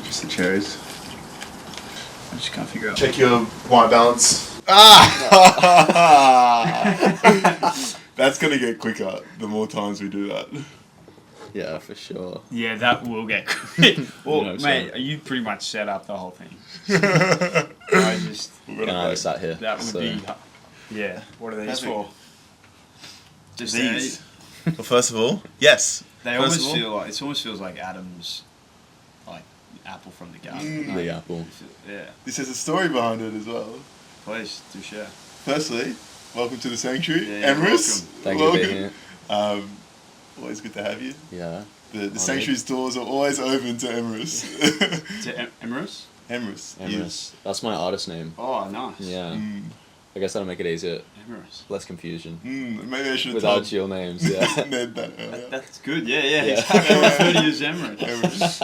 Just the cherries. I just can't figure out. Check your white balance. That's gonna get quicker the more times we do that. Yeah, for sure. Yeah, that will get quick. Well, You know, mate, so- you pretty much set up the whole thing. I just... And I was sat here. That would so. be... Yeah. What are these Perfect. for? Just These. Well, first of all, yes. They First almost of all- feel like... It almost feels like Adam's... Like, apple from the garden. The apple. Yeah. This has a story behind it as well. Please, do share. Firstly, welcome to the sanctuary, Yeah, you're Emrys. Thank you for being here. Always good to have you. Yeah. The sanctuary's doors are always open to Emrys. To Emrys? Emrys. Emrys. That's my artist name. Oh, nice. Yeah. Mm. I guess that'll make it easier. Emrys. Less confusion. Maybe I should have Without told your names, yeah. Ned that earlier. That's good. Yeah, yeah. Yeah. Exactly. I refer to you as Emrys. Emrys.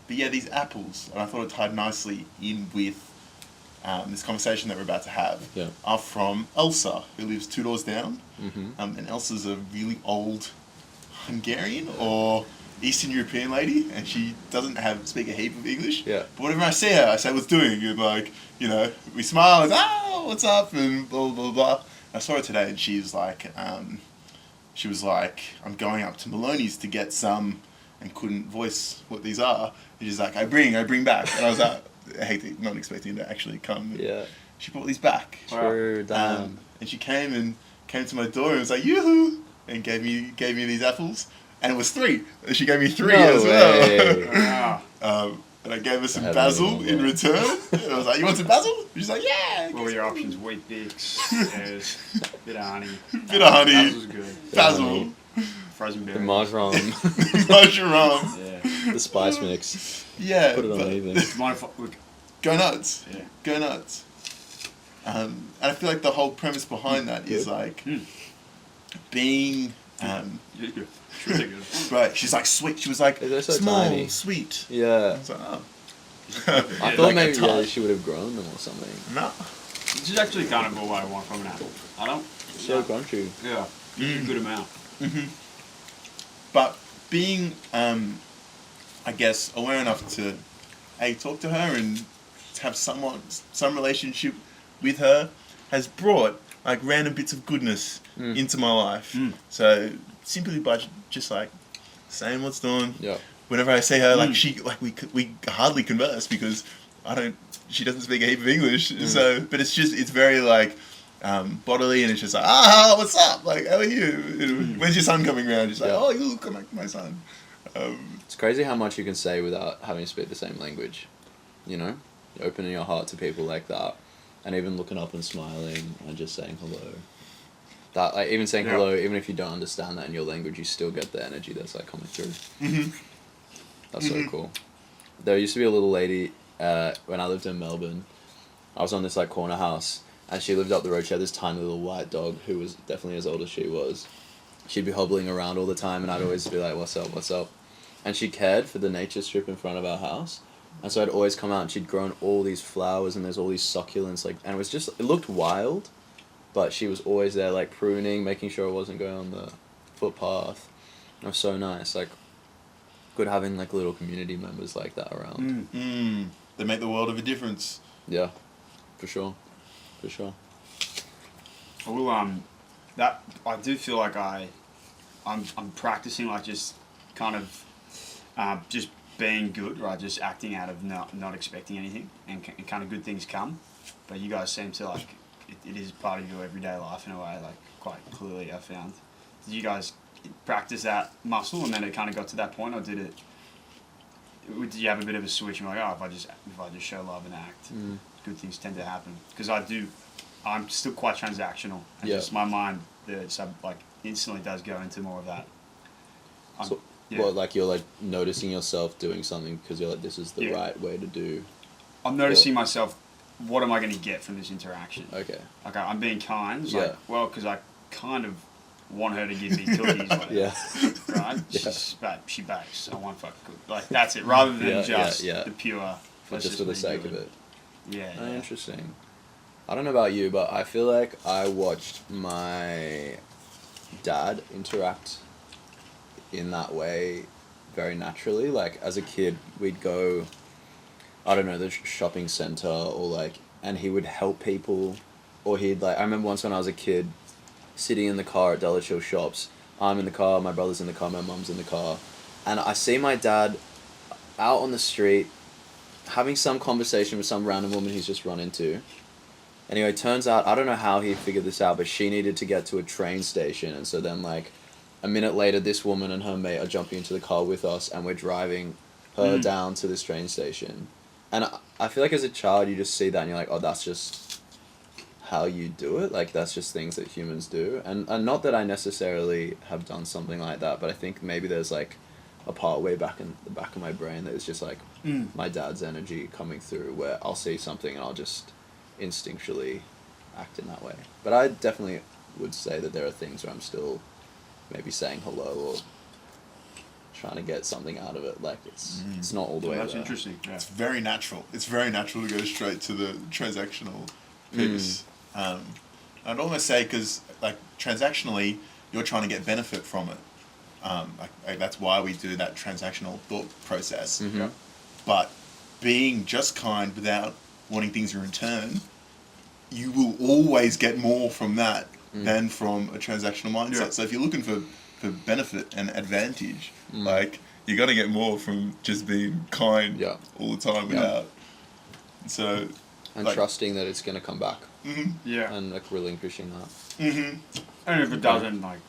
But yeah, these apples, and I thought it tied nicely in with this conversation that we're about to have, Yeah. are from Elsa, who lives 2 doors down. Mm-hmm. And Elsa's a really old Hungarian or Eastern European lady, and she doesn't speak a heap of English. Yeah. But whenever I see her, I say, "What's doing?" And like, you know, we smile, and what's up, and blah blah blah. I saw her today, and she was like, I'm going up to Maloney's to get some, and couldn't voice what these are. And she's like, I bring back, and I was like, I hate it, not expecting her to actually come. Yeah. She brought these back. True, damn. And she came to my door and was like, yoo-hoo, and gave me these apples, and it was 3. And she gave me 3 No as way. Wow. well. And I gave her some I basil haven't in even return. And I was like, you want some basil? She's like, yeah. What were your options? Wheat bix, pears, bit of honey. Bit of honey. That was good. Basil. Frozen The berries. marjoram. Mushroom. Yeah. The spice mix. Yeah. Put it on but- anything. Mind if I, look, Go nuts. Yeah. Go nuts. And I feel like the whole premise behind that is Yeah. like Mm. being yeah, good. Really good. right. She's like sweet. She was like They're so small, tiny. sweet. I Yeah. was like, oh. I Yeah, thought like a maybe tart. she would have grown them or something. No. This is actually kind of what I want from an apple. I don't. So crunchy. Yeah. A good amount. But being, I guess, aware enough to, talk to her and have some relationship with her has brought like random bits of goodness into my life. So simply by just like saying what's doing. Yeah. Whenever I see her, like we hardly converse because she doesn't speak a heap of English. So, but it's very like bodily, and it's just like, what's up? Like, how are you? When's your son coming around? She's like, Yeah. oh, you look like my son. It's crazy how much you can say without having to speak the same language. You know? You're opening your heart to people like that. And even looking up and smiling and just saying hello. That, like, even saying hello, even if you don't understand that in your language, you still get the energy that's like coming through. That's so cool. There used to be a little lady when I lived in Melbourne. I was on this like corner house, and she lived up the road. She had this tiny little white dog who was definitely as old as she was. She'd be hobbling around all the time, and I'd always be like, "What's up? What's up?" And she cared for the nature strip in front of our house, and so I'd always come out, and she'd grown all these flowers, and there's all these succulents, like, and it looked wild, but she was always there, like pruning, making sure it wasn't going on the footpath. It was so nice, like. Good having like little community members like that around. They make the world of a difference. Yeah, for sure. I will that I do feel like I'm practicing like just kind of just being good, right? Just acting out of not expecting anything, and kind of good things come. But you guys seem to like it is part of your everyday life in a way, like quite clearly. I found. Did you guys practice that muscle, and then it kind of got to that point, or did you have a bit of a switch and like, if I just show love and act, good things tend to happen? Because I'm still quite transactional, and just my mind, like instantly does go into more of that. Well, like you're like noticing yourself doing something because you're like, this is the right way to do. I'm noticing myself. What am I going to get from this interaction? Okay. Like I'm being kind. It's like, well, because I kind of want her to give me cookies, like, right? She bakes. I want fucking cookies. Like that's it, rather than just the pure. Just for the sake of it. Yeah. Interesting. I don't know about you, but I feel like I watched my dad interact in that way very naturally. Like as a kid, we'd go, I don't know, the shopping center or like, and he would help people, or he'd like. I remember once when I was a kid, sitting in the car at Dollar Chill shops. I'm in the car, my brother's in the car, my mum's in the car, and I see my dad out on the street having some conversation with some random woman he's just run into. Anyway, turns out, I don't know how he figured this out, but she needed to get to a train station, and so then like a minute later this woman and her mate are jumping into the car with us and we're driving her down to this train station. And I feel like as a child you just see that and you're like, oh, that's just how you do it, like that's just things that humans do. And not that I necessarily have done something like that, but I think maybe there's like a part way back in the back of my brain that is just like my dad's energy coming through, where I'll see something and I'll just instinctually act in that way. But I definitely would say that there are things where I'm still maybe saying hello or trying to get something out of it. Like it's not all the way That's there. interesting. Yeah. It's very natural. It's very natural to go straight to the transactional piece. I'd almost say because like transactionally, you're trying to get benefit from it. Like that's why we do that transactional thought process. Yeah. But being just kind without wanting things in return, you will always get more from that than from a transactional mindset. Yeah. So if you're looking for benefit and advantage, like you're gonna get more from just being kind all the time without. So And like, trusting that it's gonna come back. Yeah. And like relinquishing that. And if it doesn't, like,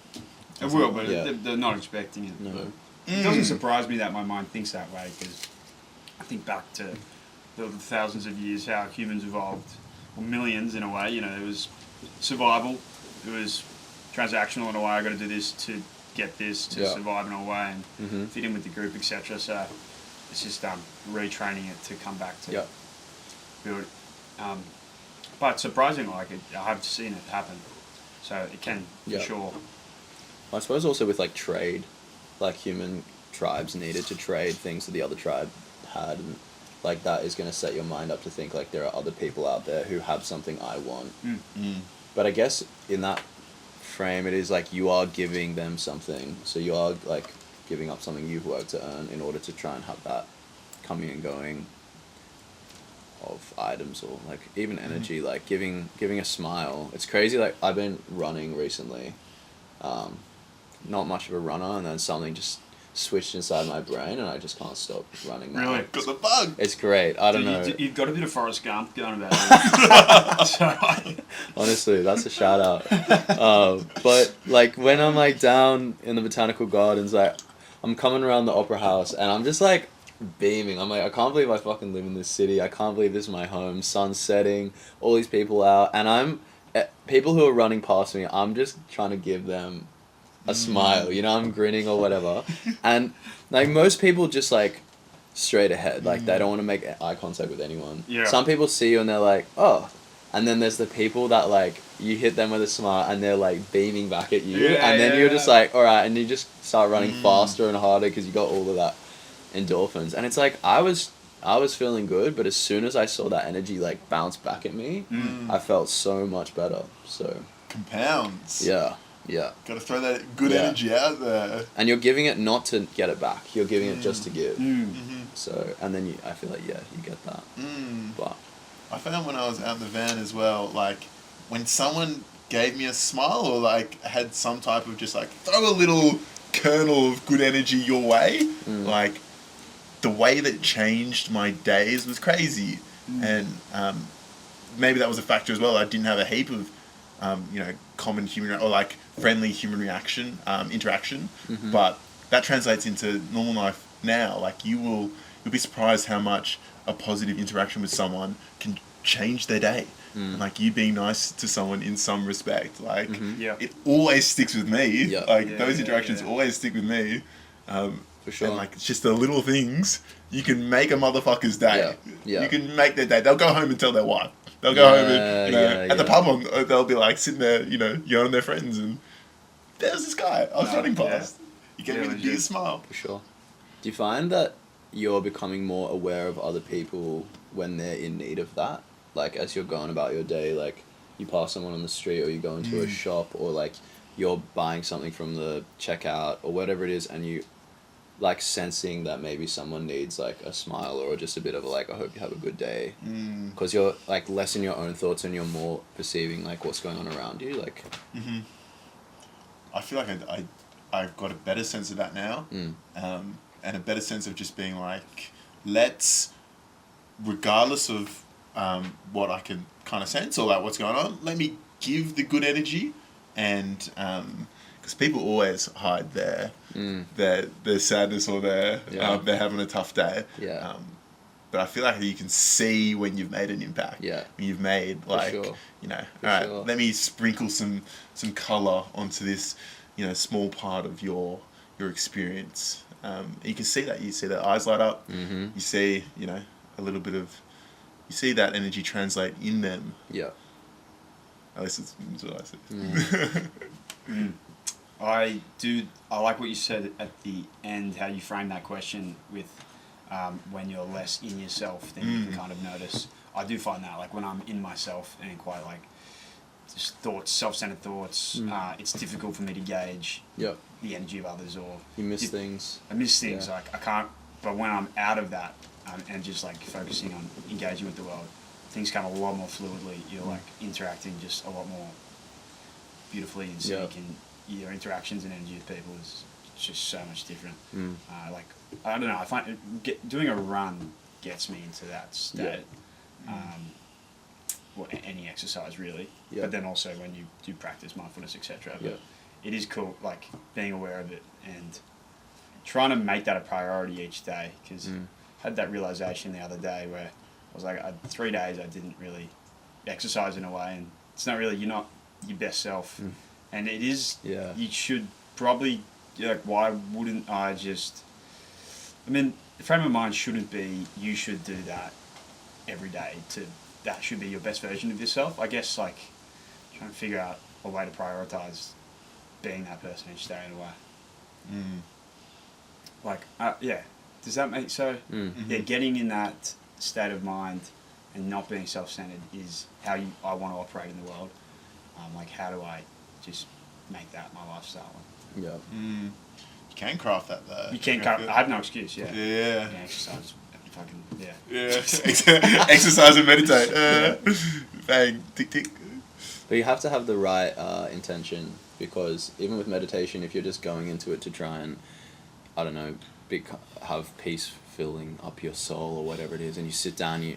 it will, but Yeah. they're not expecting it. No. But it doesn't surprise me that my mind thinks that way, because I think back to the thousands of years how humans evolved, or millions in a way. You know, it was survival, it was transactional in a way. I got to do this to get this to survive in a way and fit in with the group, etc. So it's just retraining it to come back to build. But surprisingly, like I have seen it happen, so it can for sure. I suppose also with like trade, like human tribes needed to trade things that the other tribe had, and like that is going to set your mind up to think like there are other people out there who have something I want. But I guess in that frame it is like you are giving them something, so you are like giving up something you've worked to earn in order to try and have that coming and going of items, or like even energy, like giving a smile. It's crazy, like I've been running recently, not much of a runner, and then something just switched inside my brain and I just can't stop running now. Really? got the bug. It's great. I don't know. You've got a bit of Forrest Gump going about it. So, Honestly, that's a shout out. But like when I'm like down in the botanical gardens, like I'm coming around the opera house and I'm just like beaming. I'm like, I can't believe I fucking live in this city. I can't believe this is my home. Sun's setting, all these people out, and people who are running past me, I'm just trying to give them a smile, you know, I'm grinning or whatever. And like most people just like straight ahead, like they don't want to make eye contact with anyone. Yeah. Some people see you and they're like, oh, and then there's the people that like you hit them with a smile and they're like beaming back at you, and then you're just like, all right, and you just start running faster and harder because you got all of that endorphins. And it's like I was feeling good, but as soon as I saw that energy like bounce back at me, I felt so much better. So Compounds. Yeah. Got to throw that good energy out there. And you're giving it not to get it back. You're giving it just to give. So, and then I feel like, you get that. But I found when I was out in the van as well, like, when someone gave me a smile or, like, had some type of just, like, throw a little kernel of good energy your way, like, the way that changed my days was crazy. And maybe that was a factor as well. I didn't have a heap of, common human or like friendly human interaction, but that translates into normal life now. Like you'll be surprised how much a positive interaction with someone can change their day. And like you being nice to someone in some respect, like it always sticks with me. Those interactions always stick with me. for sure. And like it's just the little things you can make a motherfucker's day. Yeah. You can make their day. They'll go home and tell their wife. They'll go home and, at the pub, they'll be like sitting there, yelling their friends, and there's this guy I was running past. You get him with a big smile. For sure. Do you find that you're becoming more aware of other people when they're in need of that? Like, as you're going about your day, like, you pass someone on the street, or you go into a shop, or, like, you're buying something from the checkout, or whatever it is, and like sensing that maybe someone needs like a smile or just a bit of a like, I hope you have a good day, because you're like less in your own thoughts and you're more perceiving like what's going on around you, like. I feel like I've got a better sense of that now, and a better sense of just being like, let's, regardless of what I can kind of sense or like what's going on, let me give the good energy, and because people always hide their sadness or they're having a tough day. Yeah. But I feel like you can see when you've made an impact. Yeah. When you've made like, sure. you know, For all right, sure. let me sprinkle some color onto this, you know, small part of your experience. You can see that. You see their eyes light up. Mm-hmm. You see, you know, a little bit of, you see that energy translate in them. Yeah. At least it's what I see. I like what you said at the end, how you framed that question with when you're less in yourself, then you can kind of notice. I do find that, like, when I'm in myself and quite, like, just thoughts, self-centered thoughts, it's difficult for me to gauge Yep. the energy of others, or... You miss things. I miss things, Yeah. like, I can't... But when I'm out of that, and just, like, focusing on engaging with the world, things come a lot more fluidly. You're, like, interacting just a lot more beautifully in sync, and your interactions and energy with people is just so much different. Like, I don't know, I find doing a run gets me into that state. Well, any exercise really, but then also when you do practice mindfulness, etc. But it is cool, like, being aware of it and trying to make that a priority each day, because I had that realization the other day where I was like, 3 days I didn't really exercise in a way, and it's not really, you're not your best self, and it is, you should probably, like, why wouldn't I just, I mean, the frame of mind shouldn't be you should do that every day, that should be your best version of yourself. I guess, like, trying to figure out a way to prioritize being that person each day in a way. Like, does that make so? Yeah, getting in that state of mind and not being self-centered is how I want to operate in the world. Like, how do I just make that my lifestyle? Yeah. You can craft that though. You can craft. I have no excuse. Yeah. Yeah. Exercise. Fucking Exercise and meditate. Bang, tick tick. But you have to have the right intention, because even with meditation, if you're just going into it to try and, I don't know, have peace filling up your soul or whatever it is, and you sit down, you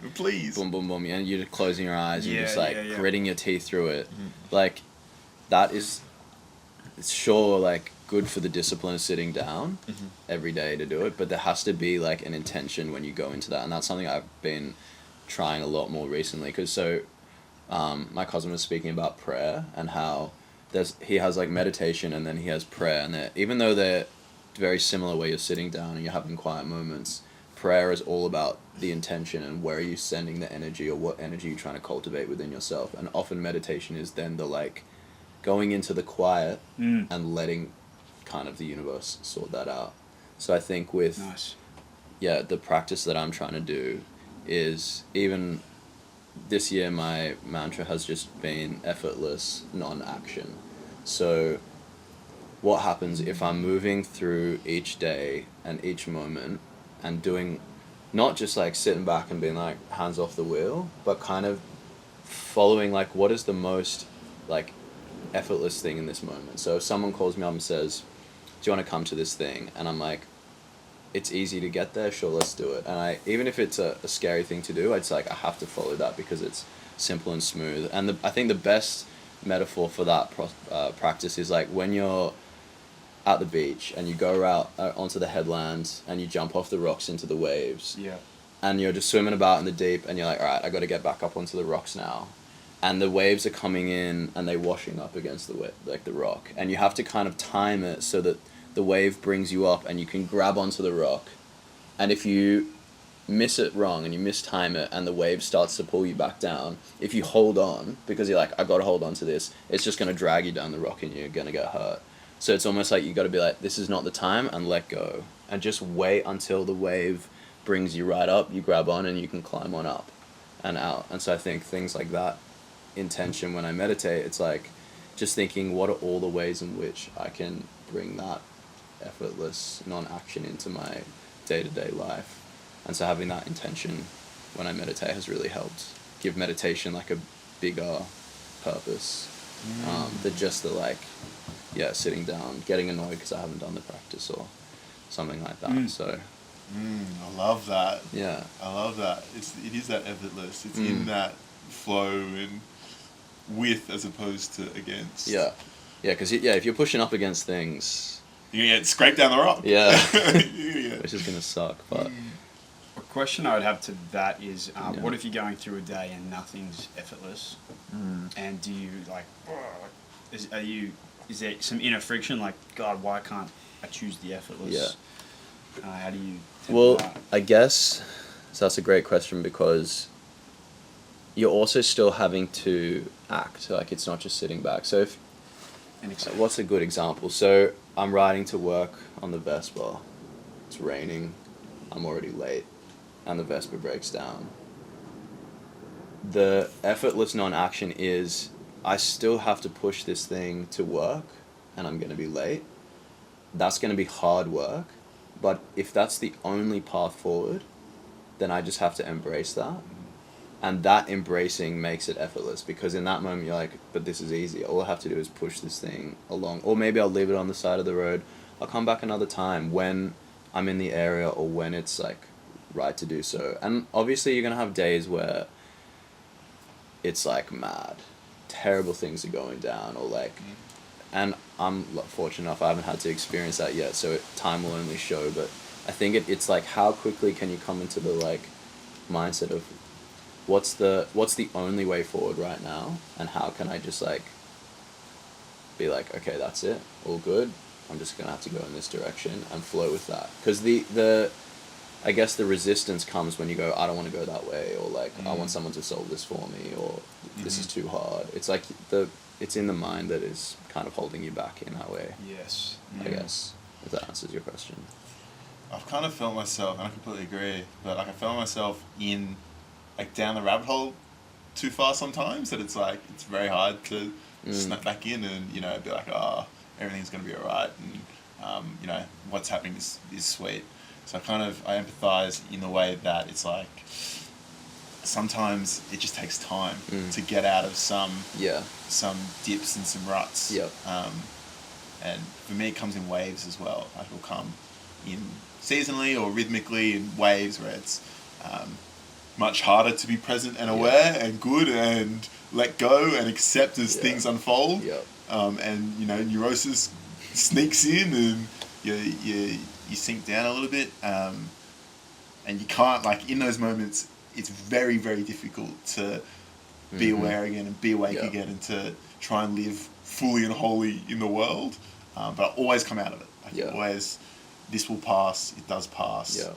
boom boom boom, and you're closing your eyes, and you're just like gritting your teeth through it, like, that is, it's sure, like, good for the discipline of sitting down every day to do it, but there has to be, like, an intention when you go into that, and that's something I've been trying a lot more recently, because my cousin was speaking about prayer and how he has, like, meditation and then he has prayer, and even though they're very similar, where you're sitting down and you're having quiet moments, prayer is all about the intention and where are you sending the energy, or what energy you're trying to cultivate within yourself, and often meditation is then the, like, going into the quiet and letting kind of the universe sort that out. So I think with the practice that I'm trying to do is, even this year my mantra has just been effortless non-action. So what happens if I'm moving through each day and each moment and doing, not just like sitting back and being like hands off the wheel, but kind of following, like, what is the most, like, effortless thing in this moment. So if someone calls me up and says, do you want to come to this thing? And I'm like, it's easy to get there, sure, let's do it. And even if it's a scary thing to do, it's like, I have to follow that because it's simple and smooth. And I think the best metaphor for that practice is, like, when you're at the beach and you go out onto the headlands and you jump off the rocks into the waves. Yeah. And you're just swimming about in the deep and you're like, all right, I got to get back up onto the rocks now. And the waves are coming in and they're washing up against the rock. And you have to kind of time it so that the wave brings you up and you can grab onto the rock. And if you miss it wrong and you mistime it and the wave starts to pull you back down, if you hold on, because you're like, I've got to hold on to this, it's just going to drag you down the rock and you're going to get hurt. So it's almost like you got to be like, this is not the time, and let go. And just wait until the wave brings you right up, you grab on and you can climb on up and out. And so I think things like that, intention when I meditate, it's like just thinking, what are all the ways in which I can bring that effortless non-action into my day-to-day life. And so having that intention when I meditate has really helped give meditation like a bigger purpose than just the like, sitting down, getting annoyed because I haven't done the practice or something like that. So I love that. yeah, I love that. It is that effortless. It's in that flow and with as opposed to against. yeah, because if you're pushing up against things, You're gonna get scraped down the rock. Yeah. Yeah. which is gonna suck. But A question I would have to that is, what if you're going through a day and nothing's effortless, and do you like, is there some inner friction like, God, why can't I choose the effortless? How do you? well, that? I guess so. That's a great question because you're also still having to act. Like it's not just sitting back. So if what's a good example? So I'm riding to work on the Vespa. It's raining. I'm already late, and the Vespa breaks down. The effortless non-action is I still have to push this thing to work, and I'm going to be late. That's going to be hard work, but if that's the only path forward, then I just have to embrace that. And that embracing makes it effortless because in that moment you're like, but this is easy. All I have to do is push this thing along. Or maybe I'll leave it on the side of the road. I'll come back another time when I'm in the area or when it's like right to do so. And obviously you're going to have days where it's like mad. Terrible things are going down or like... And I'm fortunate enough I haven't had to experience that yet, so time will only show. But I think it's like how quickly can you come into the like mindset of what's the only way forward right now, and how can I just like be like, okay, that's it, all good. I'm just gonna have to go in this direction and flow with that. Because the I guess the resistance comes when you go, I don't want to go that way, or like I want someone to solve this for me, or this is too hard. It's like it's in the mind that is kind of holding you back in that way. Yes. I guess if that answers your question. I've kind of felt myself, and I completely agree, but like I felt myself in like down the rabbit hole too far sometimes, that it's like it's very hard to snap back in and be like, everything's gonna be alright, and what's happening is sweet. So I empathise in the way that it's like sometimes it just takes time to get out of some dips and some ruts. Yep. And for me, it comes in waves as well. Like it'll come in seasonally or rhythmically in waves where it's much harder to be present and aware and good and let go and accept as things unfold. Yep. And neurosis sneaks in and you sink down a little bit. And you can't, like, in those moments, it's very, very difficult to be aware again and be awake again and to try and live fully and wholly in the world. But I always come out of it. Like always, this will pass. It does pass. Yeah.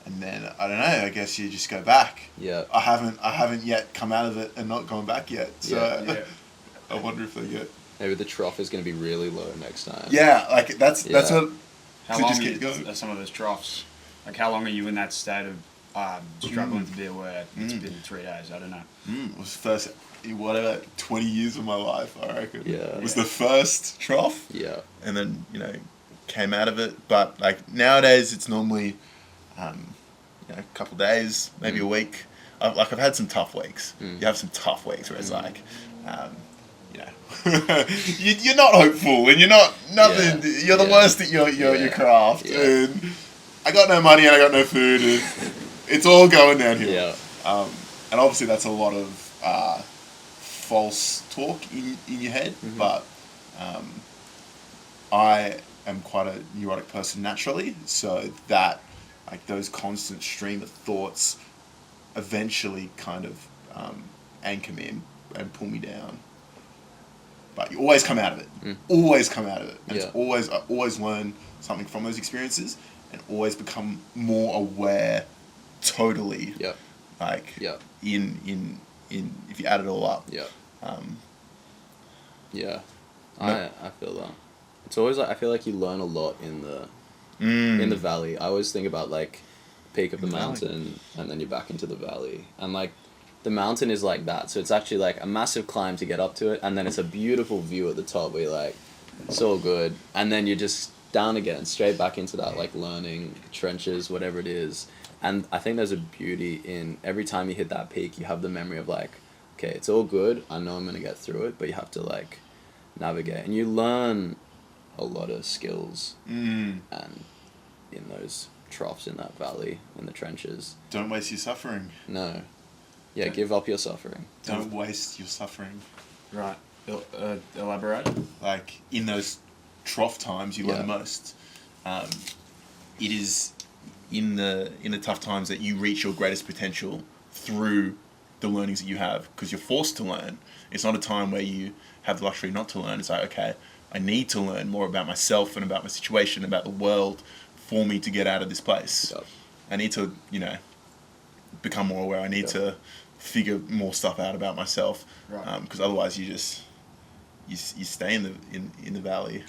And then I don't know. I guess you just go back. Yeah. I haven't yet come out of it and not gone back yet. So Yeah. I wonder if they get. Maybe the trough is going to be really low next time. Yeah, like that's what. How to long just keep going. are some of those troughs? Like how long are you in that state of struggling to be aware? It's been 3 days. I don't know. It was first, 20 years of my life, I reckon. Yeah. It was the first trough. Yeah. And then, came out of it. But, like, nowadays it's normally, a couple of days, maybe a week. I've had some tough weeks. You have some tough weeks where it's like, you're not hopeful and you're not nothing. Yeah. You're the worst at your craft. Yeah. And I got no money and I got no food and it's all going downhill. Yeah. And obviously that's a lot of false talk in your head, but I am quite a neurotic person naturally, so that like those constant stream of thoughts eventually kind of anchor me and pull me down. But you always come out of it. Always come out of it. And I always learn something from those experiences and always become more aware totally. Yeah. Like in if you add it all up. Yeah. I feel that. It's always like I feel like you learn a lot in the valley. I always think about like peak of the mountain and then you're back into the valley. And like the mountain is like that. So it's actually like a massive climb to get up to it, and then it's a beautiful view at the top where you're like, It's all good. And then you're just down again, straight back into that, like, learning, trenches, whatever it is. And I think there's a beauty in every time you hit that peak, you have the memory of, like, okay, it's all good. I know I'm going to get through it, but you have to, like, navigate. And you learn a lot of skills. And in those troughs in that valley, in the trenches. Don't waste your suffering. No. Yeah, give up your suffering. Don't waste your suffering. Right. Elaborate. Like, in those trough times, you learn Yeah. the most. It is in the tough times that you reach your greatest potential through the learnings that you have, because you're forced to learn. It's not a time where you have the luxury not to learn. It's like, okay, I need to learn more about myself and about my situation, about the world, for me to get out of this place. Yep. I need to, become more aware. I need to figure more stuff out about myself, Right. because otherwise you just you stay in the valley.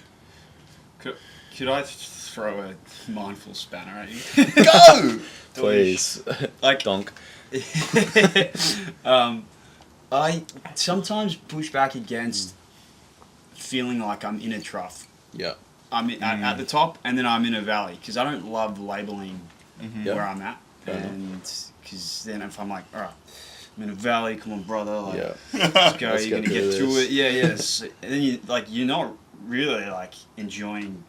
Could I throw a mindful spanner at you? Go. Please. Like, Donk. I sometimes push back against feeling like I'm in a trough. Yeah. I'm at the top, and then I'm in a valley, because I don't love labeling Yeah. where I'm at. Fair enough. And because then if I'm like, all right, I'm in a valley, come on, brother, like, Yeah. let's go, Let's you're get gonna through get through this. it. Yeah, yes. And then you're not really like enjoying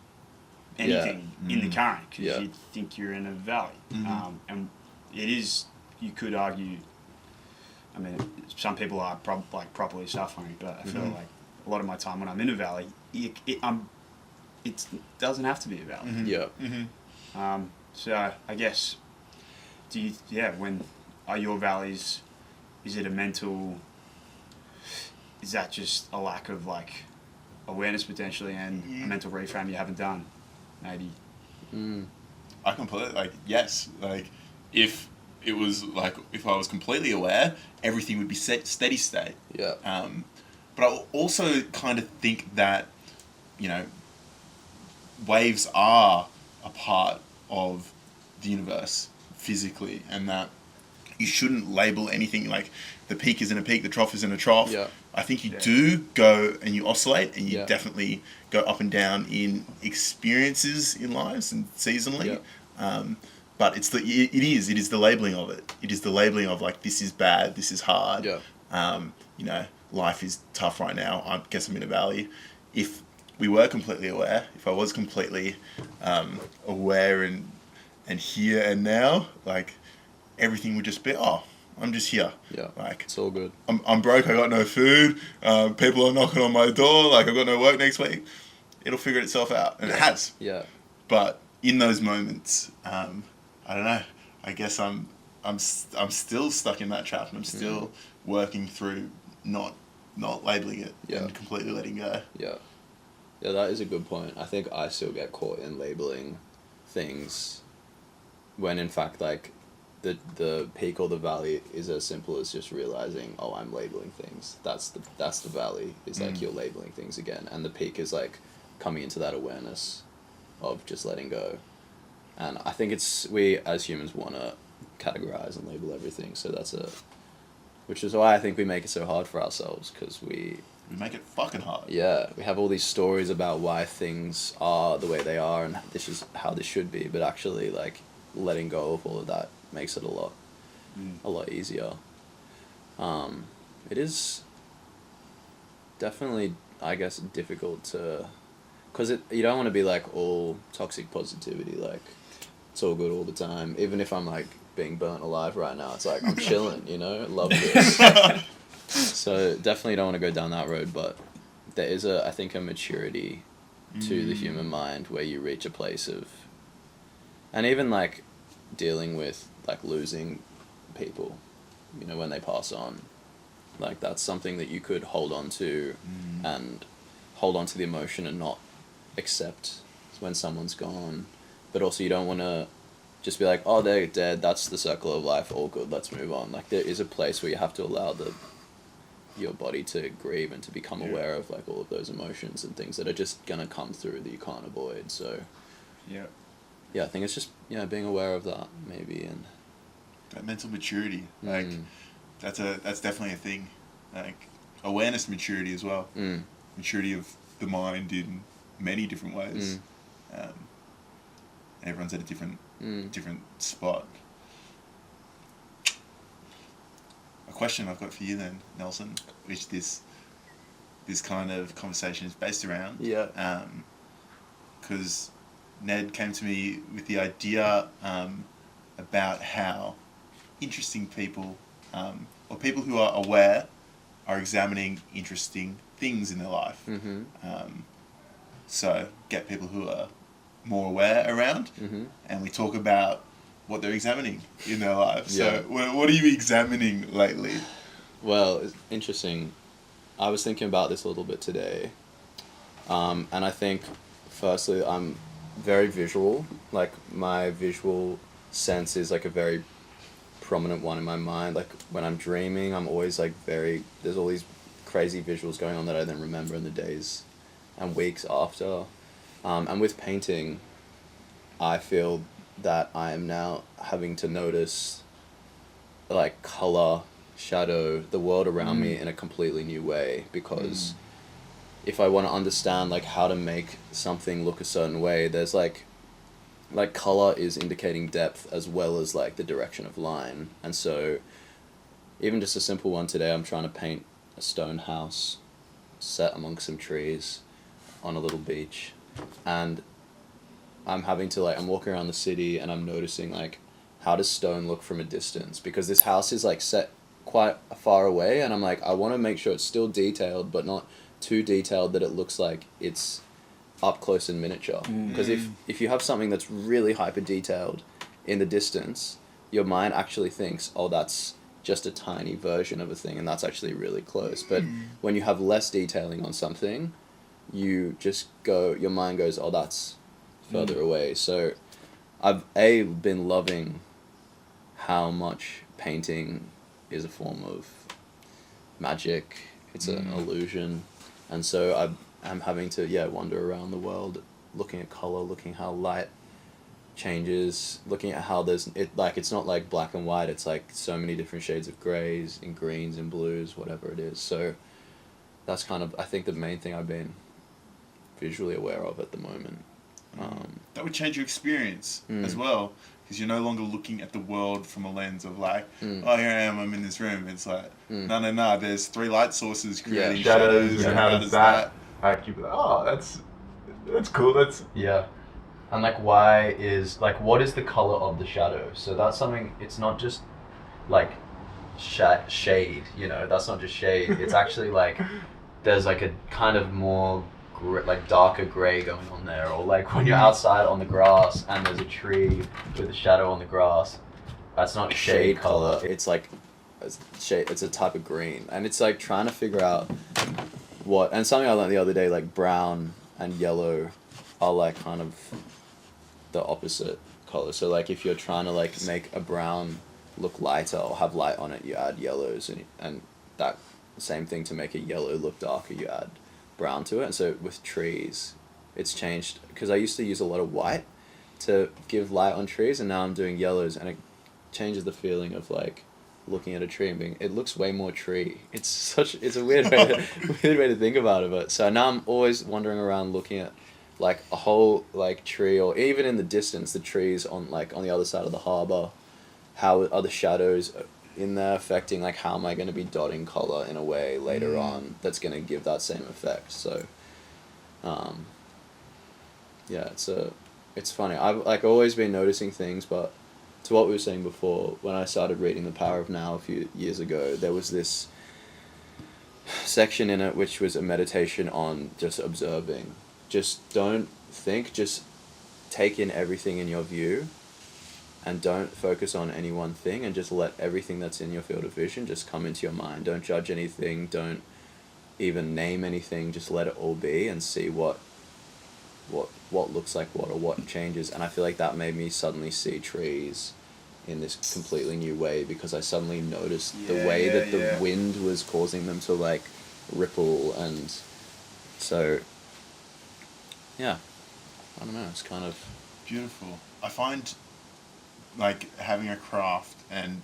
anything in the current, because Yeah. you think you're in a valley. And it is, you could argue, I mean, some people are properly suffering, but I feel like a lot of my time when I'm in a valley, it doesn't have to be a valley. Yeah. So I guess, when are your valleys, is it a mental, is that just a lack of like awareness potentially, and a mental reframe you haven't done, maybe? I completely, yes, if it was if I was completely aware, everything would be steady state. Yeah. But I also kind of think that, waves are a part of the universe physically, and that you shouldn't label anything like the peak isn't a peak, the trough isn't a trough. Yeah. I think you do go and you oscillate, and you Yeah. definitely go up and down in experiences in lives and seasonally. But it is the labeling of it. It is the labeling of like, this is bad, this is hard. Yeah. Life is tough right now. I guess I'm in a valley. If we were completely aware, if I was completely aware and here and now, like, everything would just be, I'm just here. Yeah. Like, It's all good. I'm broke, I got no food, people are knocking on my door, like, I've got no work next week. It'll figure itself out. And it has. Yeah. But in those moments, I don't know, I guess I'm still stuck in that trap, and I'm still working through not labeling it and completely letting go. Yeah. Yeah, that is a good point. I think I still get caught in labeling things when in fact, like, the peak or the valley is as simple as just realizing, I'm labeling things. That's the valley, is like you're labeling things again, and the peak is like coming into that awareness of just letting go. And I think we as humans want to categorize and label everything, so which is why I think we make it so hard for ourselves, because we make it fucking hard. Yeah, we have all these stories about why things are the way they are, and this is how this should be, but actually, like, letting go of all of that makes it a lot easier. It is definitely, I guess, difficult to, because you don't want to be like all toxic positivity, like it's all good all the time. Even if I'm like being burnt alive right now, it's like I'm chilling, love this. So definitely don't want to go down that road, but there is I think a maturity to the human mind where you reach a place of, and even like dealing with like losing people, when they pass on, like that's something that you could hold on to and hold on to the emotion and not accept when someone's gone, but also you don't want to just be like, they're dead, that's the circle of life, all good, let's move on. Like, there is a place where you have to allow your body to grieve and to become aware of like all of those emotions and things that are just gonna come through that you can't avoid. So I think it's just being aware of that, maybe, and that mental maturity, like that's definitely a thing, like awareness maturity as well, maturity of the mind in many different ways. Everyone's at a different spot. A question I've got for you then, Nelson, which this kind of conversation is based around. Yeah. Because Ned came to me with the idea about how interesting people, or people who are aware, are examining interesting things in their life. So get people who are more aware around, and we talk about what they're examining in their life. Yeah. So what are you examining lately? Well, it's interesting. I was thinking about this a little bit today. And I think, firstly, I'm very visual. Like, my visual sense is, like, a very prominent one in my mind. Like, when I'm dreaming, I'm always, like, there's all these crazy visuals going on that I then remember in the days and weeks after. And with painting, I feel that I am now having to notice, like, color, shadow, the world around me in a completely new way, because if I want to understand, like, how to make something look a certain way, there's like color is indicating depth as well as, like, the direction of line. And so even just a simple one today, I'm trying to paint a stone house set among some trees on a little beach, and I'm having to, like, I'm walking around the city and I'm noticing, like, how does stone look from a distance, because this house is, like, set quite far away, and I'm like, I want to make sure it's still detailed but not too detailed that it looks like it's up close and miniature. Because if you have something that's really hyper detailed in the distance, your mind actually thinks, oh, that's just a tiny version of a thing, and that's actually really close. But when you have less detailing on something, you just your mind goes, oh, that's further away. So I've been loving how much painting is a form of magic. It's an illusion. And so I'm having to, wander around the world, looking at color, looking how light changes, looking at how it's not like black and white, it's like so many different shades of grays and greens and blues, whatever it is. So that's kind of, I think, the main thing I've been visually aware of at the moment. That would change your experience as well, because you're no longer looking at the world from a lens of, like, oh, here I am, I'm in this room. It's like, no, there's 3 light sources creating shadows, and how does that... Like, you'd be like, oh, that's cool, Yeah. And, like, what is the color of the shadow? So that's something, it's not just, like, shade, that's not just shade. It's actually, like, there's, like, a kind of more darker gray going on there, or, like, when you're outside on the grass and there's a tree with a shadow on the grass, that's not shade color. It's like it's a type of green, and it's like trying to figure out and something I learned the other day, like, brown and yellow are, like, kind of the opposite color. So, like, if you're trying to, like, make a brown look lighter or have light on it, you add yellows, and that same thing, to make a yellow look darker, you add brown to it. And so with trees, it's changed, because I used to use a lot of white to give light on trees, and now I'm doing yellows, and it changes the feeling of, like, looking at a tree and being, it looks way more tree. It's a weird way to think about it. But so now I'm always wandering around looking at, like, a whole, like, tree, or even in the distance, the trees on the other side of the harbour, how are the shadows in there affecting, like, how am I going to be dotting color in a way later on that's going to give that same effect. So it's funny. I've, like, always been noticing things, but to what we were saying before, when I started reading The Power of Now a few years ago, there was this section in it which was a meditation on just observing. Just don't think, just take in everything in your view, and don't focus on any one thing, and just let everything that's in your field of vision just come into your mind. Don't judge anything, don't even name anything, just let it all be and see what looks like what, or what changes. And I feel like that made me suddenly see trees in this completely new way, because I suddenly noticed the way that the wind was causing them to, like, ripple. And so I don't know, it's kind of beautiful. I find, like, having a craft and,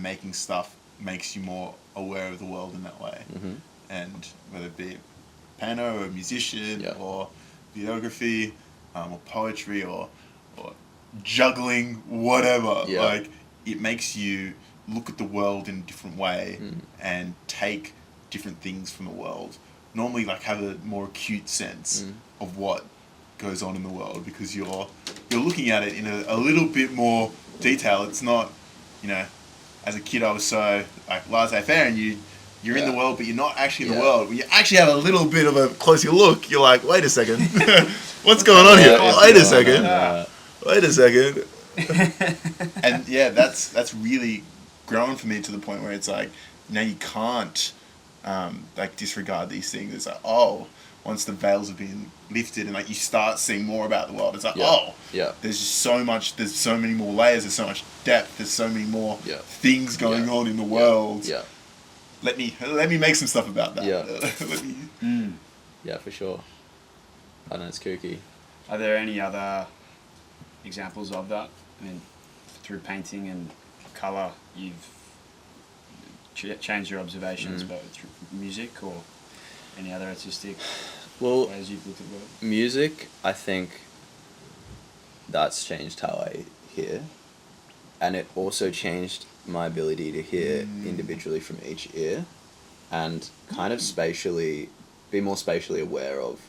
making stuff makes you more aware of the world in that way. And whether it be a painter or a musician or videography, or poetry, or juggling, whatever. Yeah. Like, it makes you look at the world in a different way and take different things from the world. Normally, like, have a more acute sense of what goes on in the world, because you're looking at it in a little bit more detail. It's not, you know, as a kid I was so like laissez-faire, and you're in the world but you're not actually in the world. When you actually have a little bit of a closer look, you're like, wait a second, what's going on here? Wait a second. Wait a second. And yeah, that's really grown for me to the point where it's like, now you can't like disregard these things. It's like, oh, once the veils have been lifted and like you start seeing more about the world, it's like, there's just so much, there's so many more layers, there's so much depth, there's so many more things going on in the world. Let me make some stuff about that. Yeah, for sure. I know it's kooky. Are there any other examples of that? I mean, through painting and colour, you've changed your observations, but through music or any other artistic ways you've looked at work? Music, I think that's changed how I hear, and it also changed my ability to hear individually from each ear, and kind of be more spatially aware of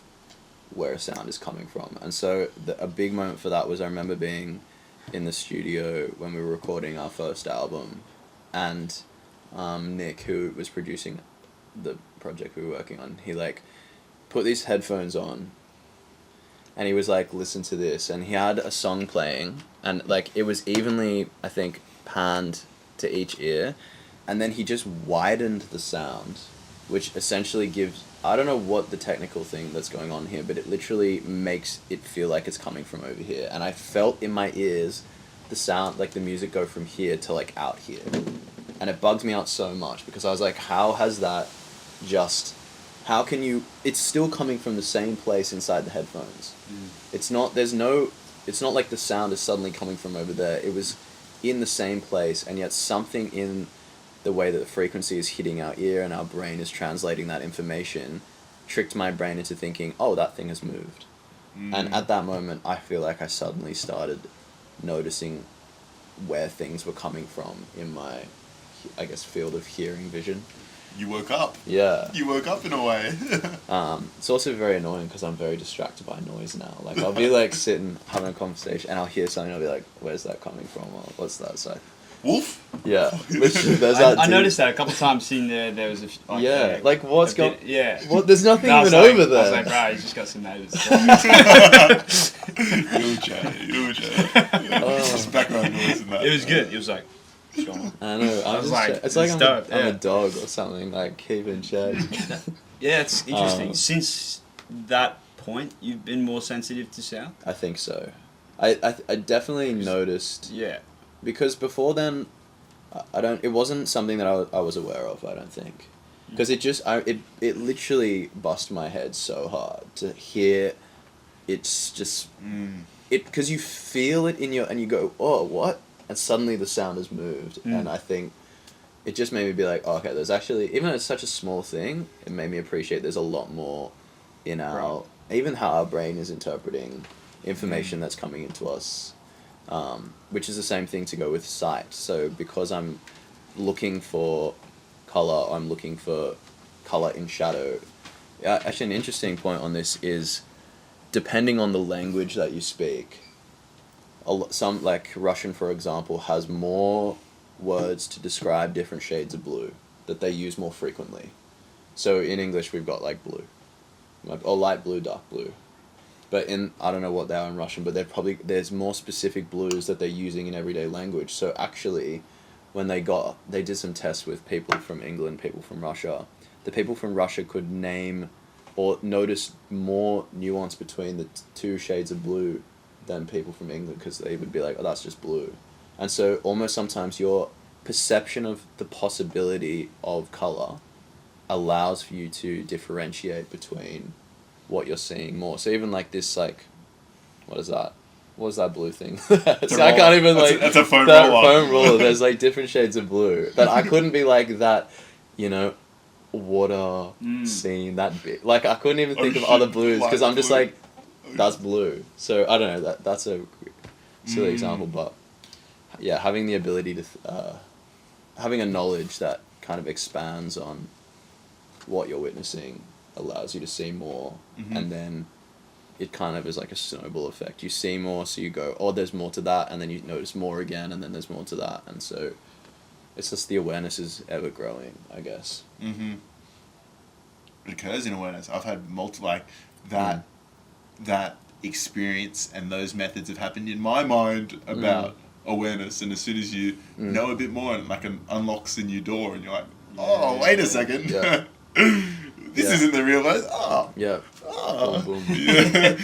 where a sound is coming from. And so a big moment for that was, I remember being in the studio when we were recording our first album, and Nick, who was producing the project we were working on, he like put these headphones on and he was like, listen to this, and he had a song playing, and like it was evenly, I think, panned to each ear, and then he just widened the sound, which essentially gives, I don't know what the technical thing that's going on here, but it literally makes it feel like it's coming from over here. And I felt in my ears the sound, like the music, go from here to like out here. And it bugged me out so much, because I was like, how can you, it's still coming from the same place inside the headphones. It's not like the sound is suddenly coming from over there. It was in the same place, and yet something in the way that the frequency is hitting our ear and our brain is translating that information tricked my brain into thinking, oh, that thing has moved. And at that moment, I feel like I suddenly started noticing where things were coming from in my, I guess, field of hearing vision. You woke up. Yeah. You woke up in a way. It's also very annoying because I'm very distracted by noise now. Like, I'll be like sitting, having a conversation, and I'll hear something, and I'll be like, where's that coming from? Or what's that? So, Wolf? Yeah. Literally, there's that I noticed that a couple of times, seeing there was a... Like what's going... Yeah. What? There's nothing even like, over there. I was like, bro, you just got some neighbours. You'll just background noise and that. It was good. It was like... I know. I was like, it's like I'm a dog or something, like keeping check. Yeah, it's interesting. Since that point, you've been more sensitive to sound? I think so. I definitely noticed. Yeah. Because before then, it wasn't something that I was aware of, I don't think. Because it literally bust my head so hard to hear. It's just because you feel it in and you go, oh, what? And suddenly the sound has moved, and I think it just made me be like, oh, okay, there's actually, even though it's such a small thing, it made me appreciate there's a lot more in even how our brain is interpreting information that's coming into us, which is the same thing to go with sight. So because I'm looking for colour, I'm looking for colour in shadow. Actually, an interesting point on this is, depending on the language that you speak, some, like Russian, for example, has more words to describe different shades of blue that they use more frequently. So in English, we've got like blue, or light blue, dark blue. But I don't know what they are in Russian, but there's more specific blues that they're using in everyday language. So actually, when they did some tests with people from England, people from Russia, the people from Russia could name or notice more nuance between the two shades of blue than people from England, because they would be like, oh, that's just blue. And so almost sometimes your perception of the possibility of colour allows for you to differentiate between what you're seeing more. So even like this, like, what is that? What is that blue thing? So I can't even that's a foam roller. Foam roller. There's like different shades of blue. But I couldn't be like that, water scene, that bit. Like I couldn't even think of other blues, because I'm just like, That's blue. So I don't know. That's a silly example, but yeah, having the ability to having a knowledge that kind of expands on what you're witnessing allows you to see more, and then it kind of is like a snowball effect. You see more, so you go, oh, there's more to that, and then you notice more again, and then there's more to that, and so it's just the awareness is ever growing, I guess. Mm-hmm. It occurs in awareness. I've had multiple that experience and those methods have happened in my mind about awareness, and as soon as you know a bit more, and like unlocks a new door, and you're like, oh, wait a second. Yeah. This isn't the real place. Oh. Yeah. Oh. Boom, boom. Yeah.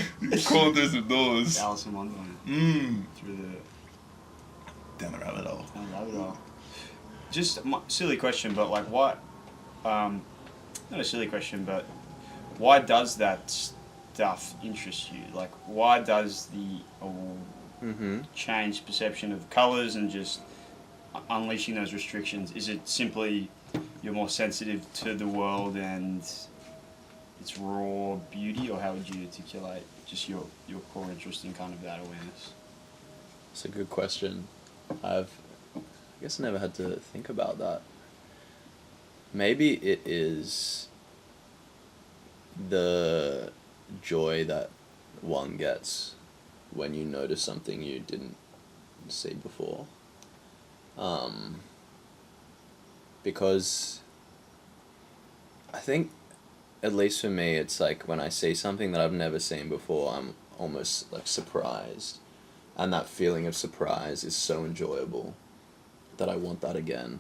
Crawling through some doors. Alice in Wonderland. Through Down the rabbit hole. Just a silly question, but like what? Not a silly question, but why does that stuff interest you? Like, why does the change perception of colours and just unleashing those restrictions? Is it simply you're more sensitive to the world and its raw beauty, or how would you articulate just your core interest in kind of that awareness? It's a good question. I guess I never had to think about that. Maybe it is the joy that one gets when you notice something you didn't see before. Because I think, at least for me, it's like when I see something that I've never seen before, I'm almost like surprised. And that feeling of surprise is so enjoyable that I want that again.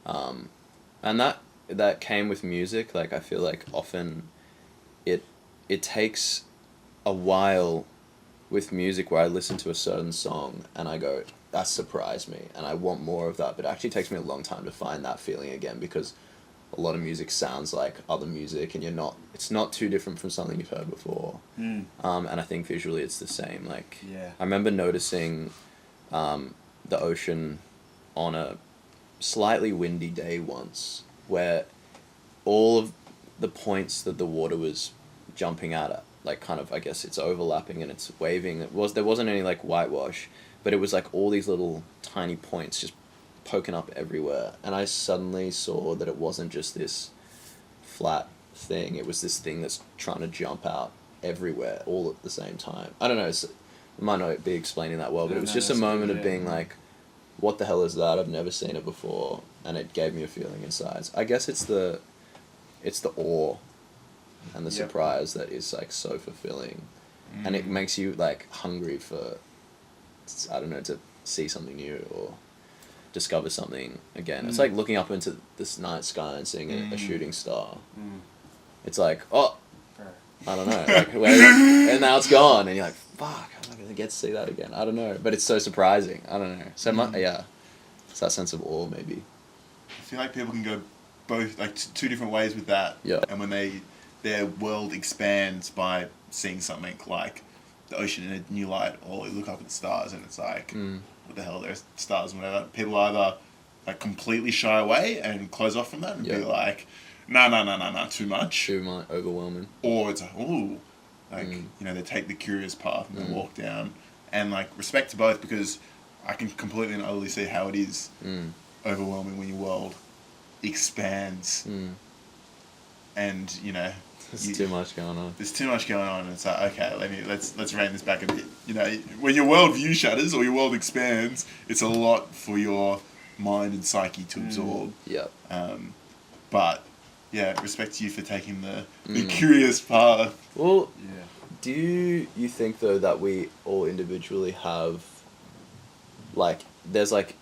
And that came with music. Like, I feel like often it takes a while with music where I listen to a certain song and I go, that surprised me and I want more of that, but it actually takes me a long time to find that feeling again, because a lot of music sounds like other music and it's not too different from something you've heard before. And I think visually it's the same. Like, I remember noticing the ocean on a slightly windy day once, where all of the points that the water was jumping at, like, kind of, I guess it's overlapping and it's waving. There wasn't any like whitewash, but it was like all these little tiny points just poking up everywhere, and I suddenly saw that it wasn't just this flat thing, it was this thing that's trying to jump out everywhere all at the same time. I don't know, it might not be explaining that well, but it was just a moment of being like, what the hell is that? I've never seen it before, and it gave me a feeling inside. I guess it's the awe and the surprise that is like so fulfilling, and it makes you like hungry for, I don't know, to see something new or discover something again. It's like looking up into this night sky and seeing a shooting star. It's like, oh, I don't know, like, and now it's gone, and you're like, fuck, I'm not gonna get to see that again. I don't know, but it's so surprising. I don't know. So it's that sense of awe, maybe. I feel like people can go both, like, two different ways with that. Yeah. And when their world expands by seeing something like the ocean in a new light, or you look up at the stars and it's like, what the hell, there's stars and whatever. People either like completely shy away and close off from that and be like, no, too much. Overwhelming. Or it's like, ooh, like, you know, they take the curious path and they walk down. And like, respect to both, because I can completely and utterly see how it is overwhelming when your world expands. And, you know, There's too much going on. There's too much going on, and it's like, okay, let's rein this back a bit. You know, when your worldview shatters or your world expands, it's a lot for your mind and psyche to absorb. Yep. But yeah, respect to you for taking the curious path. Well, do you think though that we all individually have, like, there's like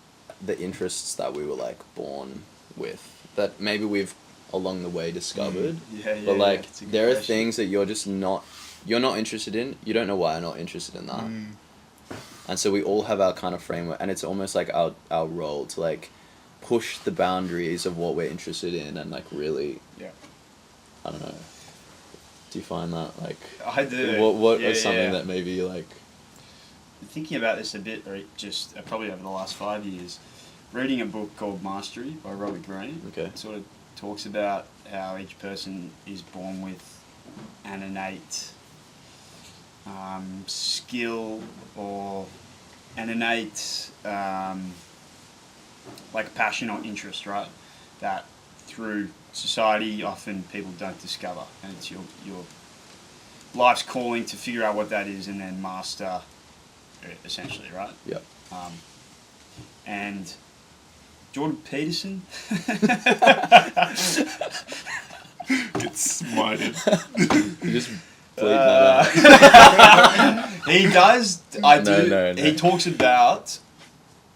the interests that we were like born with that maybe we've along the way discovered, but like there are things that you're not interested in. You don't know why you're not interested in that, and so we all have our kind of framework, and it's almost like our role to like push the boundaries of what we're interested in, and like really, I don't know. Do you find that like I do? What is something that maybe like thinking about this a bit, or just probably over the last 5 years, reading a book called Mastery by Robert Greene. Okay. Sort of talks about how each person is born with an innate skill or an innate like passion or interest, right? That through society often people don't discover, and it's your life's calling to figure out what that is and then master it, essentially, right? Yep. And Jordan Peterson. Get smited. You just bleed that out. He does. I do. No. He talks about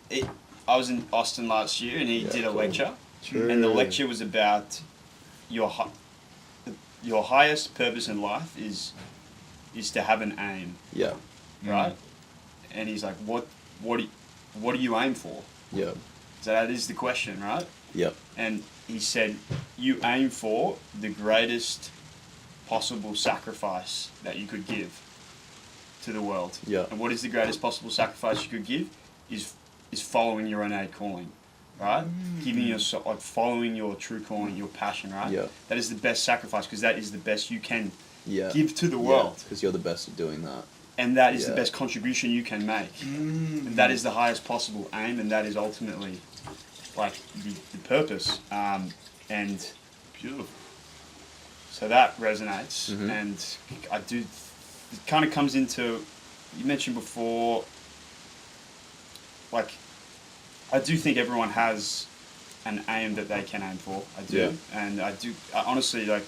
it. I was in Austin last year, and he Yeah, did a cool. lecture, True. and the lecture was about your highest purpose in life is to have an aim, Yeah. right? And he's like, what do you aim for? Yep. So that is the question, right? Yep. And he said, you aim for the greatest possible sacrifice that you could give to the world. Yeah. And what is the greatest possible sacrifice you could give is following your innate calling, right? Giving yourself, like following your true calling, your passion, right? Yeah. That is the best sacrifice because that is the best you can Yeah. give to the world. Because you're the best at doing that. And that is the Yeah. best contribution you can make. And that is the highest possible aim, and that is ultimately like the purpose. And Beautiful. so that resonates, Mhm. and I do. It kind of comes into, you mentioned before, like, I do think everyone has an aim that they can aim for. I do, Yeah. and I do. I honestly, like,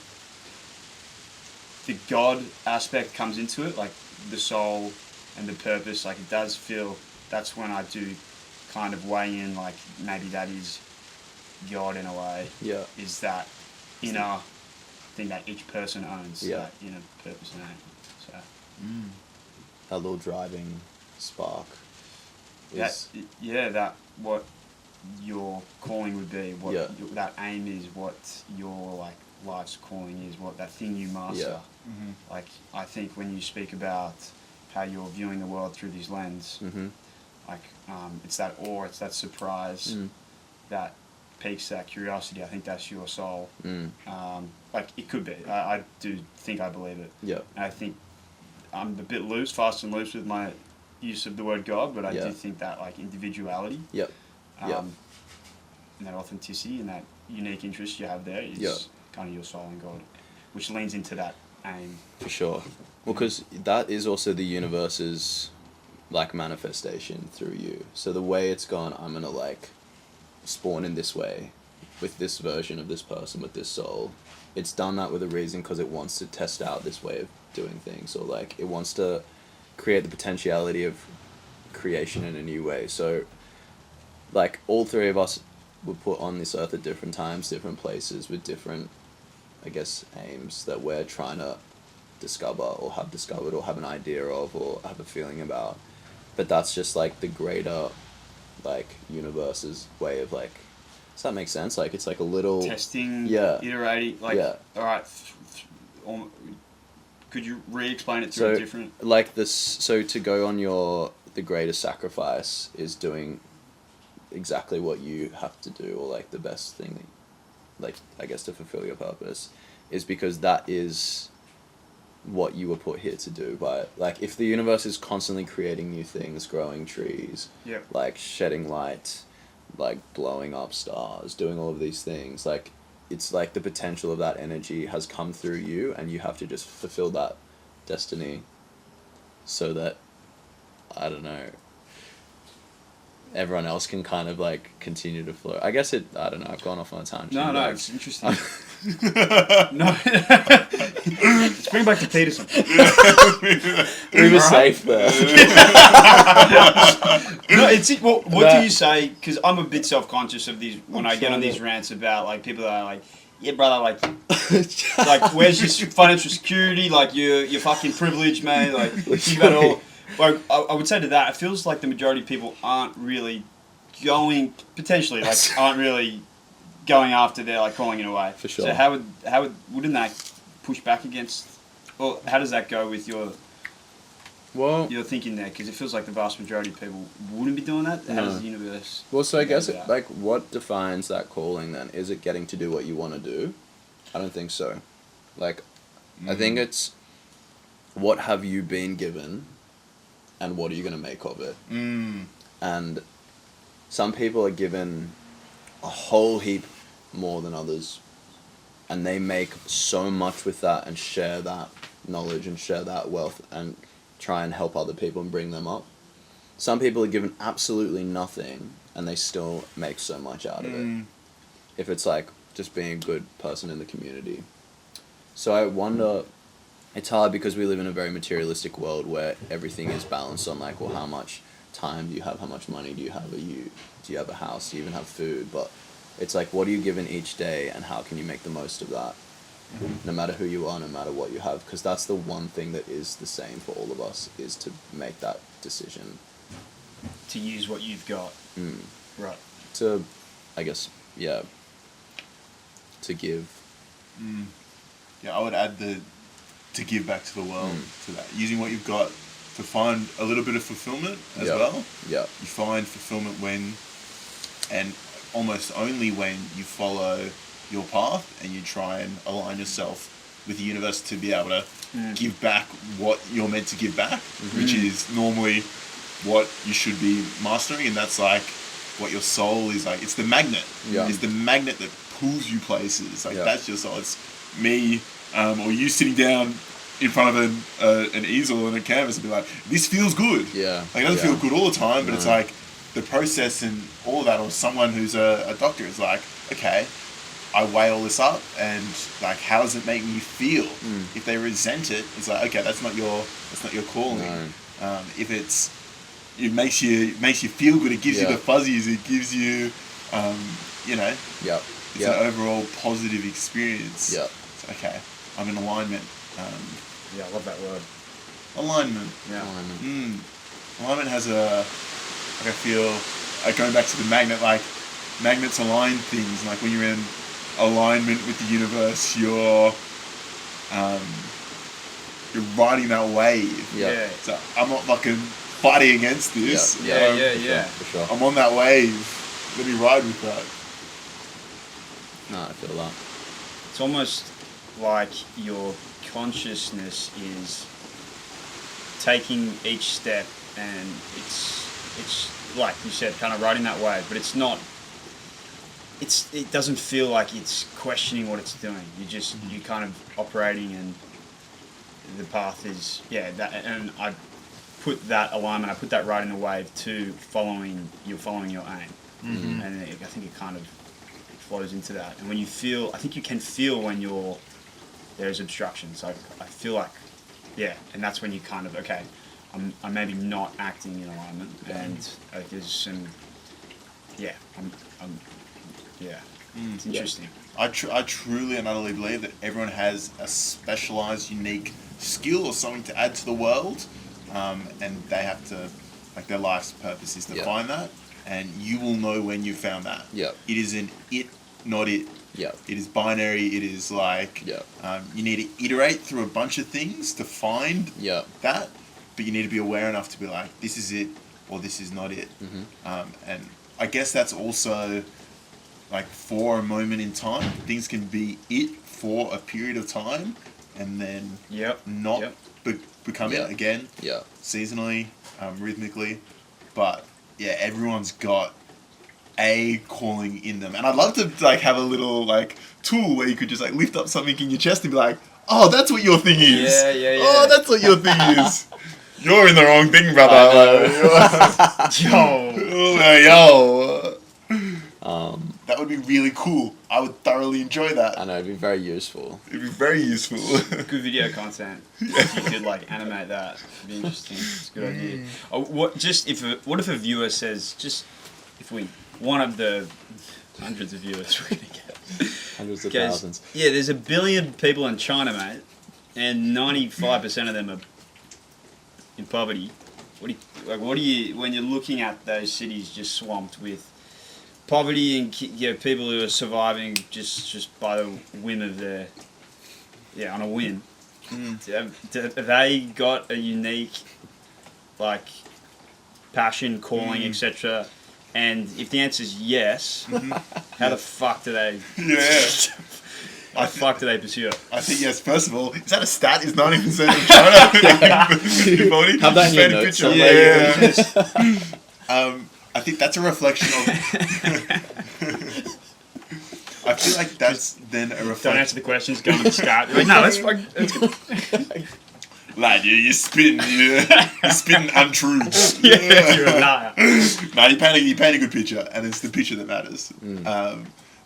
the God aspect comes into it, like the soul and the purpose. Like, it does feel. That's when I do kind of weigh in. Like, maybe that is God in a way. Yeah. Is that inner thing that each person owns, Yeah. that inner purpose and aim. So That little driving spark. that, yeah, that what your calling would be, what Yeah. that aim is, what your like life's calling is, what that thing you master. Like, I think when you speak about how you're viewing the world through this lens, Mm-hmm. like it's that awe, it's that surprise, that piques that curiosity. I think that's your soul. Like, it could be. I do think I believe it. Yeah. And I think I'm a bit loose, fast and loose with my use of the word God, but I Yeah. do think that like individuality, Yep. Yep. and that authenticity and that unique interest you have there is Yeah. kind of your soul in God, which leans into that aim. For sure. Well, because that is also the universe's like manifestation through you. So the way it's gone, I'm gonna like spawn in this way with this version of this person with this soul. It's done that with a reason because it wants to test out this way of doing things, or like it wants to create the potentiality of creation in a new way. So like all three of us were put on this earth at different times, different places with different, I guess, aims that we're trying to discover or have discovered or have an idea of or have a feeling about. But that's just like the greater like universe's way of like, does that make sense? Like it's like a little Testing, Yeah. iterating, like, Yeah. all right, could you re-explain it through a different... like this. So to go on the greatest sacrifice is doing exactly what you have to do, or like the best thing that, like, I guess to fulfill your purpose, is because that is what you were put here to do. By like, if the universe is constantly creating new things, growing trees, Yep. like shedding light, like blowing up stars, doing all of these things, like it's like the potential of that energy has come through you, and you have to just fulfill that destiny so that, I don't know, everyone else can kind of like continue to flow. I guess I don't know, I've gone off on a tangent. No, but it's interesting. No. Let's bring back to Peterson. we were safe there. No, it's well. What That- do you say? Because I'm a bit self-conscious of these when I get on these rants about like people that are like, yeah, brother, like where's your financial security? Like you're fucking privileged, mate. Like you got all. Like I would say to that, it feels like the majority of people aren't really going aren't really going after their like calling in a way. For sure. So wouldn't that push back against? Well, how does that go with your thinking there? Because it feels like the vast majority of people wouldn't be doing that. How does the universe? Well, so I guess do that? like what defines that calling then? Is it getting to do what you want to do? I don't think so. Like, I think it's what have you been given, and what are you going to make of it? And some people are given a whole heap more than others, and they make so much with that and share that knowledge and share that wealth and try and help other people and bring them up. Some people are given absolutely nothing and they still make so much out of it. If it's like just being a good person in the community. So I wonder, it's hard because we live in a very materialistic world where everything is balanced on like, well, how much time do you have? How much money do you have? Do you have a house? Do you even have food? But it's like, what are you given each day and how can you make the most of that? No matter who you are, no matter what you have. Because that's the one thing that is the same for all of us, is to make that decision. To use what you've got. Right. To, I guess, yeah, to give. Yeah, I would add to give back to the world to that. Using what you've got to find a little bit of fulfillment as well. Yeah. You find fulfillment when, and almost only when, you follow your path and you try and align yourself with the universe to be able to give back what you're meant to give back, which is normally what you should be mastering, and that's like what your soul is like. It's the magnet. Yeah. It's the magnet that pulls you places. Like that's your soul. It's me or you sitting down in front of an easel and a canvas and be like, this feels good. Yeah. Like it doesn't feel good all the time, but it's like the process and all of that. Or someone who's a doctor is like, okay, I weigh all this up and like, how does it make me feel? If they resent it, it's like, okay, that's not your calling. No. If it makes you feel good, it gives you the fuzzies, it gives you, it's an overall positive experience. Yeah. It's okay, I'm in alignment. Yeah, I love that word. Alignment. Yeah. Alignment has I feel, like going back to the magnet, like magnets align things. Like when you're in alignment with the universe, you're riding that wave. Yeah. So I'm not fucking fighting against this. Yeah. For sure. I'm on that wave. Let me ride with that. No, I feel that. It's almost like your consciousness is taking each step, and it's like you said, kind of riding that wave, but it's not. It doesn't feel like it's questioning what it's doing. You kind of operating, and the path is that. And I put that alignment, I put that riding the wave to following your aim, and I think it kind of flows into that. And when you feel, I think you can feel when there's obstructions. So I feel like, and that's when you kind of, okay, I'm maybe not acting in alignment, and there's some, it's interesting. I truly and utterly believe that everyone has a specialized, unique skill or something to add to the world, and they have to, like, their life's purpose is to find that, and you will know when you found that. Yeah. It is an it, not it. Yeah. It is binary. It is like you need to iterate through a bunch of things to find that, but you need to be aware enough to be like, this is it or this is not it. And I guess that's also like for a moment in time, things can be it for a period of time, and then not become it again. Seasonally, rhythmically, but everyone's got a calling in them, and I'd love to like have a little like tool where you could just like lift up something in your chest and be like, oh, that's what your thing is. Oh, that's what your thing is. You're in the wrong thing, brother. Yo. That would be really cool. I would thoroughly enjoy that. I know, it'd be very useful. It'd be very useful. Good video content. If you could like animate that, it'd be interesting. It's a good idea. What if a viewer says, one of the hundreds of viewers we're gonna get, hundreds of thousands. Yeah, there's 1 billion people in China, mate, and 95% of them are in poverty. What do you when you're looking at those cities just swamped with poverty and people who are surviving just by the whim of their on a whim? Have they got a unique like passion, calling, etc.? And if the answer is yes, how the fuck do they How the fuck do they pursue it? I think yes. First of all, is that a stat? Is 90% of China body? Have that in your Paint a notes picture. somewhere. Yeah. I think that's a reflection of. I feel like that's then a Don't reflection. answer the questions. Go on the start. You're like, no, let's go. Lad, you're spitting untruths. Yeah, you're a liar. No, you paint a good picture, and it's the picture that matters.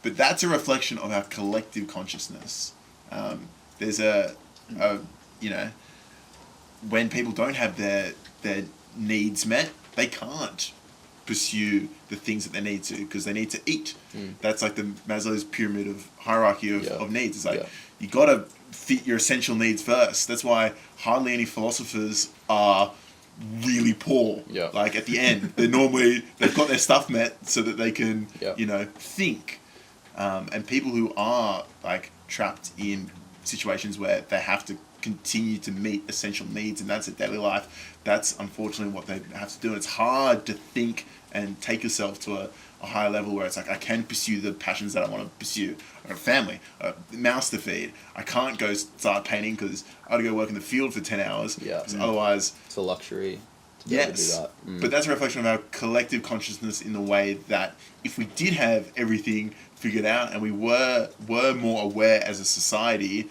But that's a reflection of our collective consciousness. There's when people don't have their needs met, they can't pursue the things that they need to because they need to eat. That's like the Maslow's pyramid of hierarchy of needs. It's like you gotta fit your essential needs first. That's why hardly any philosophers are really poor. Yeah. Like at the end, they've got their stuff met so that they can think. And people who are like trapped in situations where they have to continue to meet essential needs, and that's a daily life. That's unfortunately what they have to do. It's hard to think and take yourself to a higher level where it's like I can pursue the passions that I want to pursue. I got a family, a mouse to feed. I can't go start painting because I got to go work in the field for 10 hours. Yeah. Otherwise, It's a luxury to be able to do that. but that's a reflection of our collective consciousness in the way that if we did have everything figured out and we were more aware as a society,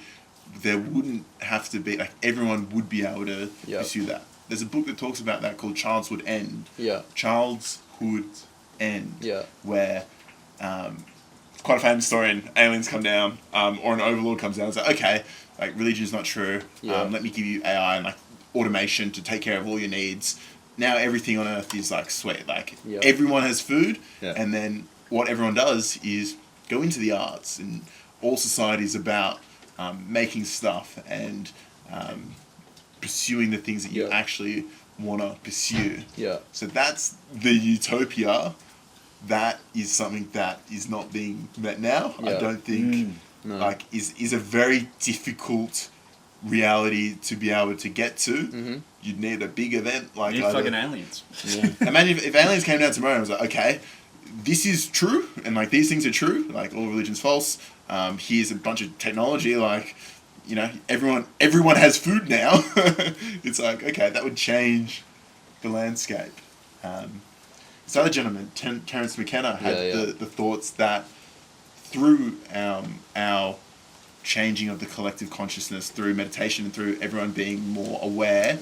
there wouldn't have to be, like, everyone would be able to pursue that. There's a book that talks about that called Childhood End. Yeah. Childhood End. Yeah. Where, quite a famous story, and aliens come down, or an overlord comes down and says, okay, like, religion's not true. Yeah. Let me give you AI and, like, automation to take care of all your needs. Now everything on Earth is, like, sweet. Like, everyone has food, and then what everyone does is go into the arts, and all society is about making stuff and pursuing the things that you actually want to pursue. Yeah. So that's the utopia. That is something that is not being met now. I don't think like is a very difficult reality to be able to get to. You'd need a big event like You need fucking aliens. Imagine if aliens came down tomorrow and was like, okay, this is true, and like these things are true, like all religion's false. Here's a bunch of technology, like, you know, everyone has food now. It's like, okay, that would change the landscape. This other gentleman, Terence McKenna, had the thoughts that through our changing of the collective consciousness, through meditation and through everyone being more aware,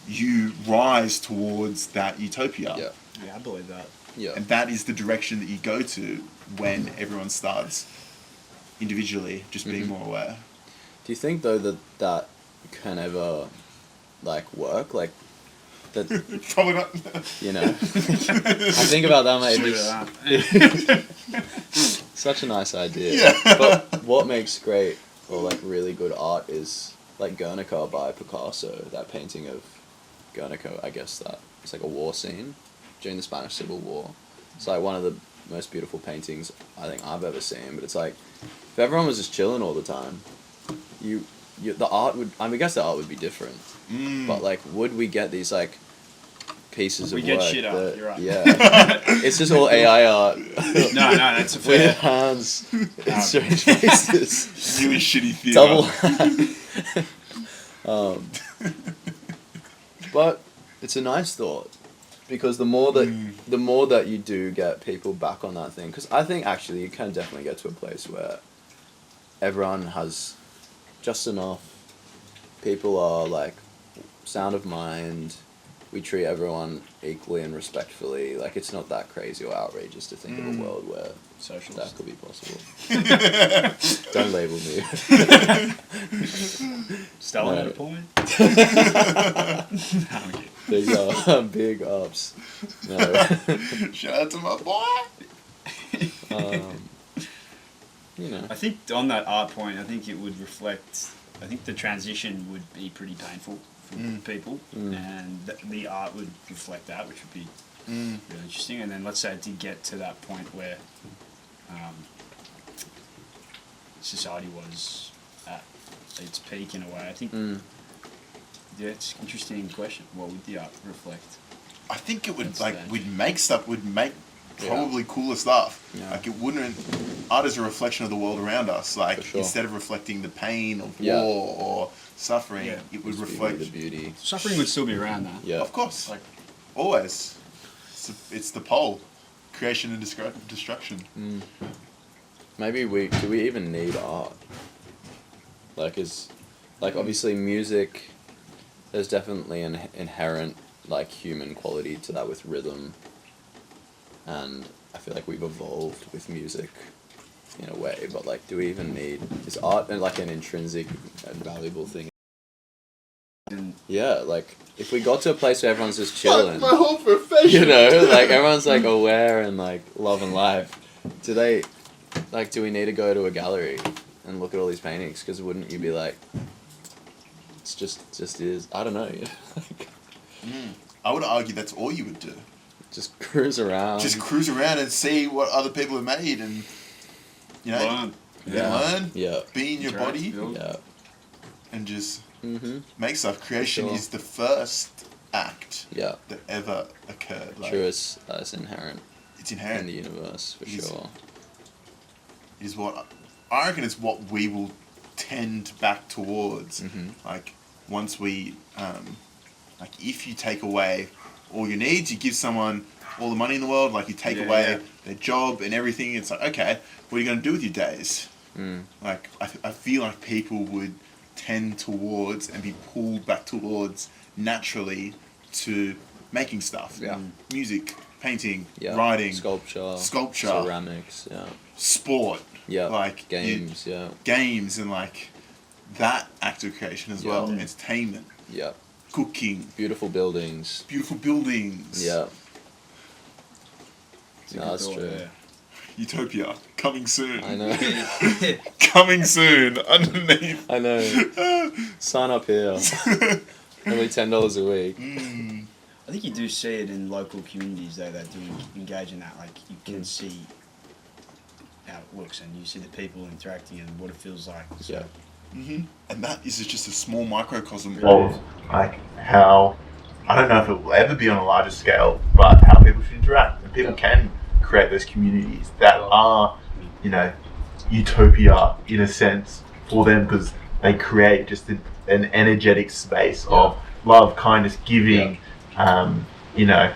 you rise towards that utopia. Yeah, I believe that. Yeah. And that is the direction that you go to when everyone starts individually just being more aware. Do you think though that can ever like work? Like that Probably not. you know. I think about that, mate. Leave it at that. Such a nice idea. Yeah. But what makes great or like really good art is like Guernica by Picasso, that painting of Guernica, I guess that it's like a war scene during the Spanish Civil War. It's like one of the most beautiful paintings I think I've ever seen. But it's like if everyone was just chilling all the time, the art would, I mean, I guess the art would be different. But like, would we get these like pieces We of get work shit art, that, you're right. yeah, it's just all AI art. No, that's a With fair. hands in strange faces. Really shitty theatre. Double hand. But it's a nice thought because the more that you do get people back on that thing, because I think actually you can definitely get to a place where everyone has just enough. People are like sound of mind. We treat everyone equally and respectfully. Like it's not that crazy or outrageous to think of a world where that could be possible. Don't label me. Stolen at a point. Big ups. No. Shout out to my boy. You know. I think on that art point, I think it would reflect. I think the transition would be pretty painful for people, and the art would reflect that, which would be really interesting. And then let's say it did get to that point where society was at its peak in a way. I think. Yeah, it's an interesting question. What would the art reflect? I think it would That's like strange. would make stuff would make probably cooler stuff. Yeah. Like art is a reflection of the world around us. Like For sure. instead of reflecting the pain of Yeah. war or suffering, Yeah. it would Just reflect. the beauty. Suffering would still be around though. Yeah. Of course, Like, always. It's the pole, creation and destruction. Maybe do we even need art? Like obviously music, there's definitely an inherent like human quality to that with rhythm, and I feel like we've evolved with music in a way, but like do we even need, is art like an intrinsic and valuable thing? Yeah, like if we got to a place where everyone's just chilling, My whole profession. you know, like everyone's like aware and like loving life, do we need to go to a gallery and look at all these paintings? Because wouldn't you be like, it's just is, I don't know. Like, I would argue that's all you would do. just cruise around. Just cruise around and see what other people have made, and learn. learn, Yeah. be in your Interact, body, build. Yeah. and just Mhm. make stuff. Creation Sure. is the first act Yeah. that ever occurred. Like, True, it's inherent it's in inherent. the universe for It is. sure. It is what I reckon is what we will tend back towards. Mhm. Like once we, like if you take away all your needs, you give someone all the money in the world. Like you take Yeah, away yeah. their job and everything. It's like, okay, what are you going to do with your days? Mm. Like I feel like people would tend towards and be pulled back towards naturally to making stuff. Yeah. Music, painting, Yeah. writing, Sculpture. sculpture. Ceramics. Yeah. sport. Yeah. Like Games. Yeah. games and like that act of creation as well. Yeah. Entertainment, Yeah. cooking, Beautiful buildings. beautiful buildings. Yeah. It's a No, good that's thought, true. yeah. Utopia coming soon. I know. Coming soon. Underneath. I know. Sign up here. Only $10 a week. I think you do see it in local communities though that do engage in that. Like you can see how it looks and you see the people interacting and what it feels like. So, Yeah. And that is just a small microcosm Of like how, I don't know if it will ever be on a larger scale, but how people should interact, and people can create those communities that are, you know, utopia in a sense for them, because they create just an energetic space of love, kindness, giving, you know,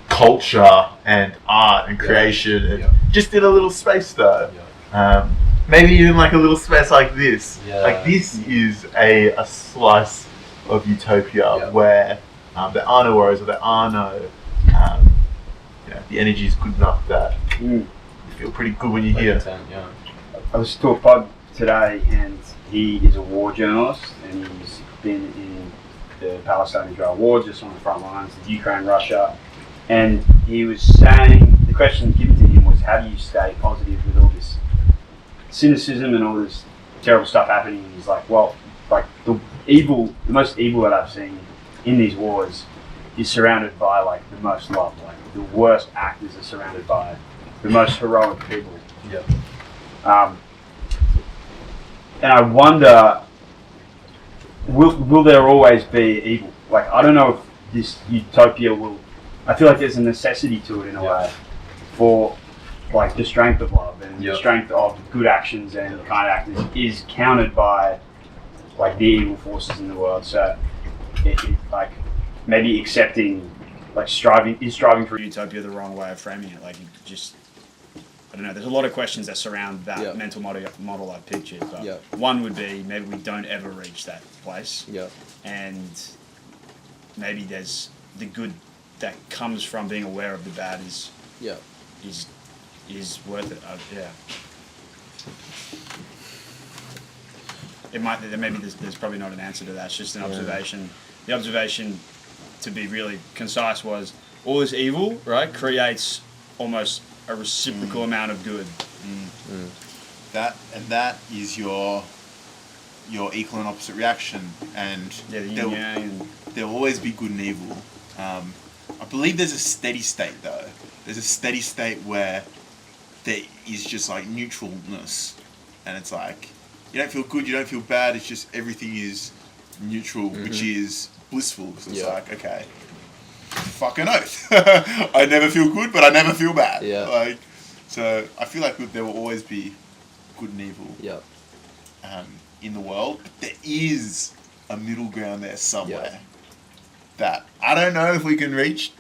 culture and art and creation, and just in a little space though. Maybe even like a little space like this. Yeah. Like this is a slice of utopia where there are no worries, or there are no, you know, the energy is good enough that you feel pretty good when you're here. Yeah. I was to a pod today, and he is a war journalist, and he's been in the Palestine-Israel war, just on the front lines of Ukraine, Russia, and he was saying, the question given to him was, how do you stay positive with all this cynicism and all this terrible stuff happening? And he's like, well, like the most evil that I've seen in these wars is surrounded by like the most love. Like the worst actors are surrounded by the most heroic people. And I wonder, will there always be evil? Like, I don't know if this utopia will. I feel like there's a necessity to it in a way, for like the strength of love and the strength of good actions and kind actors is countered by like the evil forces in the world. So, it like maybe accepting, like striving for utopia the wrong way of framing it. Like you just, I don't know. There's a lot of questions that surround that mental model I've pictured. But one would be maybe we don't ever reach that place. And maybe there's the good that comes from being aware of the bad is worth it. It might. Maybe there's probably not an answer to that. It's just an observation. The observation, to be really concise, was all this evil, right, creates almost a reciprocal amount of good. That is your equal and opposite reaction, and Yeah, the yin yang. there'll always be good and evil. I believe there's a steady state though. There's a steady state where there is just like neutralness, and it's like you don't feel good, you don't feel bad. It's just everything is neutral, which is blissful. Because it's like, okay, fucking oath. I never feel good, but I never feel bad. Yeah. Like, so I feel like there will always be good and evil Yep. in the world, but there is a middle ground there somewhere Yeah. that I don't know if we can reach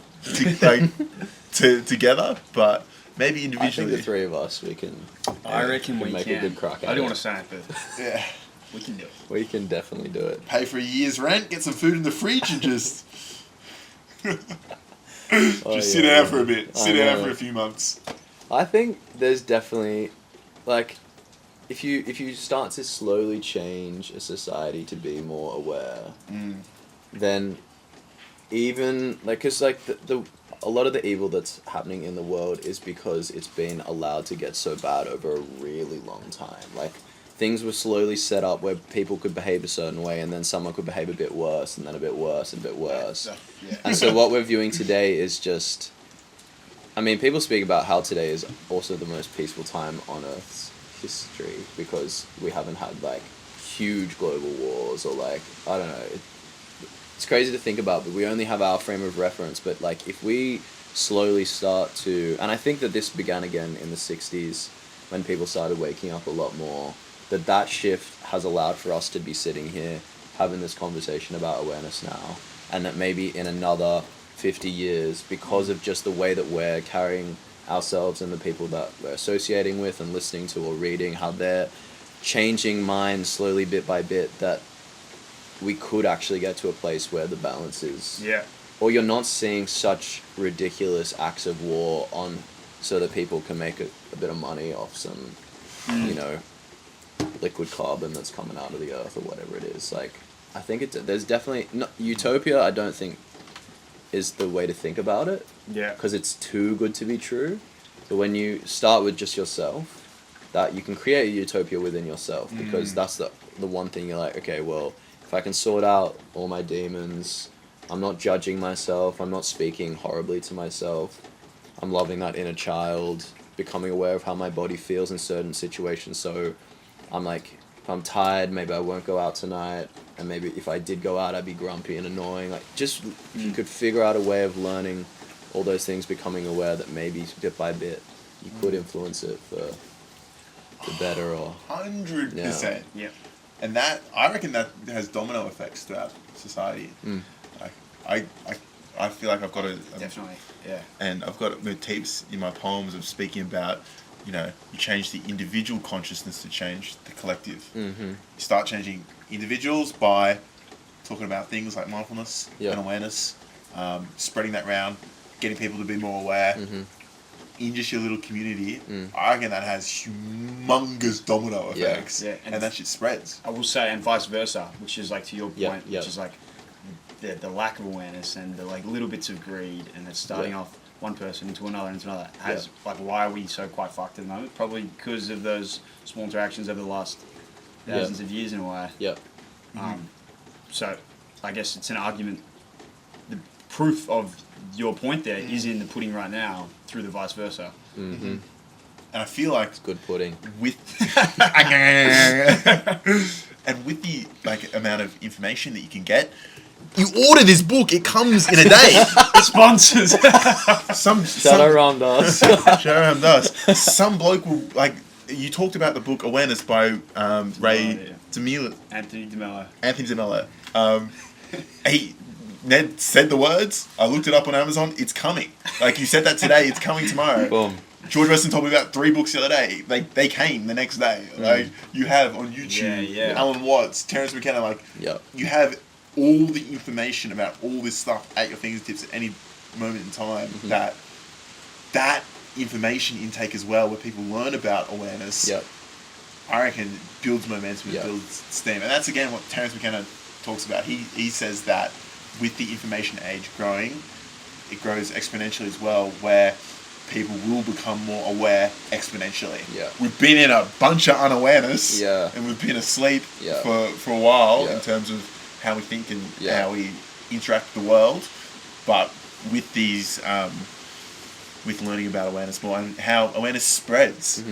together, but maybe I think individually. the three of us, we can. I reckon we make can. a good crack at I don't it. want to say it, but Yeah. we can do it. We can definitely do it. Pay for a year's rent, get some food in the fridge, and just sit yeah, out for a bit. I Sit out know. for a few months. I think there's definitely, like, if you start to slowly change a society to be more aware, then even because the a lot of the evil that's happening in the world is because it's been allowed to get so bad over a really long time. Like, things were slowly set up where people could behave a certain way, and then someone could behave a bit worse, and then a bit worse, and a bit worse. Yeah. And so what we're viewing today is just, I mean, people speak about how today is also the most peaceful time on Earth's history because we haven't had, like, huge global wars or, like, I don't know. It's crazy to think about, but we only have our frame of reference. But, like, if we slowly start to, and I think that this began again in the 60s when people started waking up a lot more, that shift has allowed for us to be sitting here having this conversation about awareness now, and that maybe in another 50 years, because of just the way that we're carrying ourselves and the people that we're associating with and listening to or reading, how they're changing minds slowly bit by bit, that we could actually get to a place where the balance is, Yeah. or you're not seeing such ridiculous acts of war on so that people can make a bit of money off some, you know, liquid carbon that's coming out of the earth or whatever it is. Like, I think there's definitely utopia. I don't think is the way to think about it Yeah. because it's too good to be true. But when you start with just yourself, that you can create a utopia within yourself, because that's the one thing you're like, okay, well, if I can sort out all my demons, I'm not judging myself, I'm not speaking horribly to myself, I'm loving that inner child, becoming aware of how my body feels in certain situations. So I'm like, if I'm tired, maybe I won't go out tonight, and maybe if I did go out, I'd be grumpy and annoying. Like, just if you could figure out a way of learning all those things, becoming aware that maybe bit by bit you could influence it for the better, or 100%. Yeah. And that, I reckon that has domino effects throughout society. Like, I feel like I've got Definitely. Yeah. and I've got motifs in my poems of speaking about, you know, you change the individual consciousness to change the collective. You start changing individuals by talking about things like mindfulness and awareness, spreading that around, getting people to be more aware. In just your little community, I reckon that has humongous domino effects, Yeah. and that shit spreads. I will say, and vice versa, which is like to your Yeah, point, yeah. which is like the lack of awareness and the like little bits of greed, and it's starting off one person into another has like, why are we so quite fucked at the moment? Probably because of those small interactions over the last thousands of years in a way. Yep. So I guess it's an argument. The proof of your point there is in the pudding right now through the vice versa. And I feel like Good pudding. with and with the like amount of information that you can get, you order this book, it comes in a day. Sponsors. Shout out Ram Dass. Sharon does. Some bloke will, like, you talked about the book Awareness by Ray DeMille. Anthony DeMello. Anthony DeMello. Ned said the words. I looked it up on Amazon. It's coming. Like, you said that today. It's coming tomorrow. Boom. George Weston told me about 3 books the other day. They came the next day. Like, you have on YouTube, Alan Watts, Terence McKenna. Like, you have all the information about all this stuff at your fingertips at any moment in time. That information intake as well, where people learn about awareness. I reckon builds momentum and builds steam. And that's again what Terence McKenna talks about. He says that with the information age growing, it grows exponentially as well, where people will become more aware exponentially. We've been in a bunch of unawareness, and we've been asleep for a while in terms of how we think and how we interact with the world. But with these, with learning about awareness more and how awareness spreads,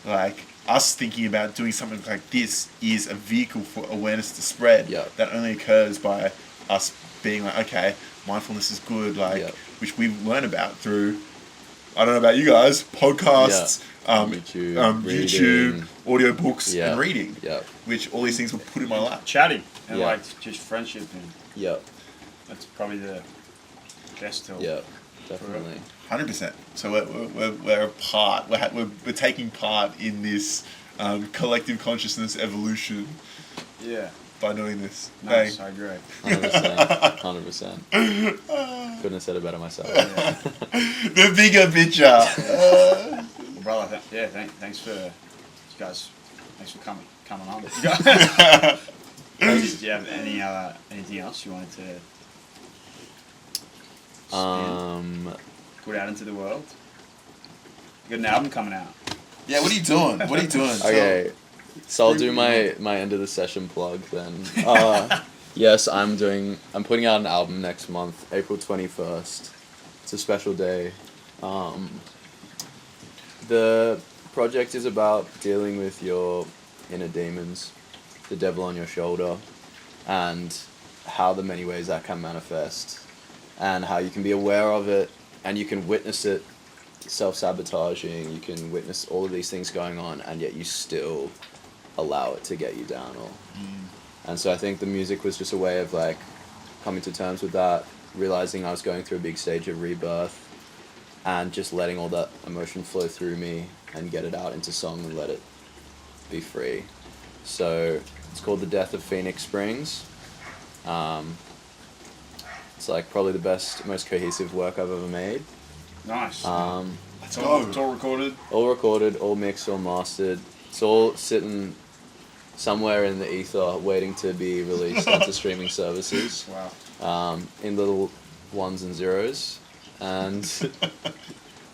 like us thinking about doing something like this is a vehicle for awareness to spread. That only occurs by us being like, okay, mindfulness is good, like which we learn about through, I don't know about you guys, podcasts, YouTube, YouTube, audiobooks, Yeah. and reading, Yep. which all these things were put in my lap. Chatting and Yeah. like just friendship, and Yep. that's probably the best tool. Yep. Definitely. 100%. So we're a part. We're taking part in this collective consciousness evolution Yeah. by doing this. Nice. Hey. I agree. 100%. 100%. Couldn't have said it better myself. Yeah. The bigger picture. Well, brother, thanks for you guys. Thanks for coming on. Do you have anything else you wanted to put out into the world? You got an album coming out. Yeah, what are you doing? What are you doing? Okay, so I'll do my end of the session plug then. Yes, I'm putting out an album next month, April 21st. It's a special day. The project is about dealing with your inner demons, the devil on your shoulder, and how the many ways that can manifest, and how you can be aware of it, and you can witness it self-sabotaging, you can witness all of these things going on, and yet you still allow it to get you down. And so I think the music was just a way of like coming to terms with that, realizing I was going through a big stage of rebirth, and just letting all that emotion flow through me and get it out into song and let it be free. So it's called The Death of Phoenix Springs. It's like probably the best, most cohesive work I've ever made. Nice. Let's go. It's all recorded. All recorded, all mixed, all mastered. It's all sitting somewhere in the ether waiting to be released onto streaming services. Wow. In little ones and zeros. And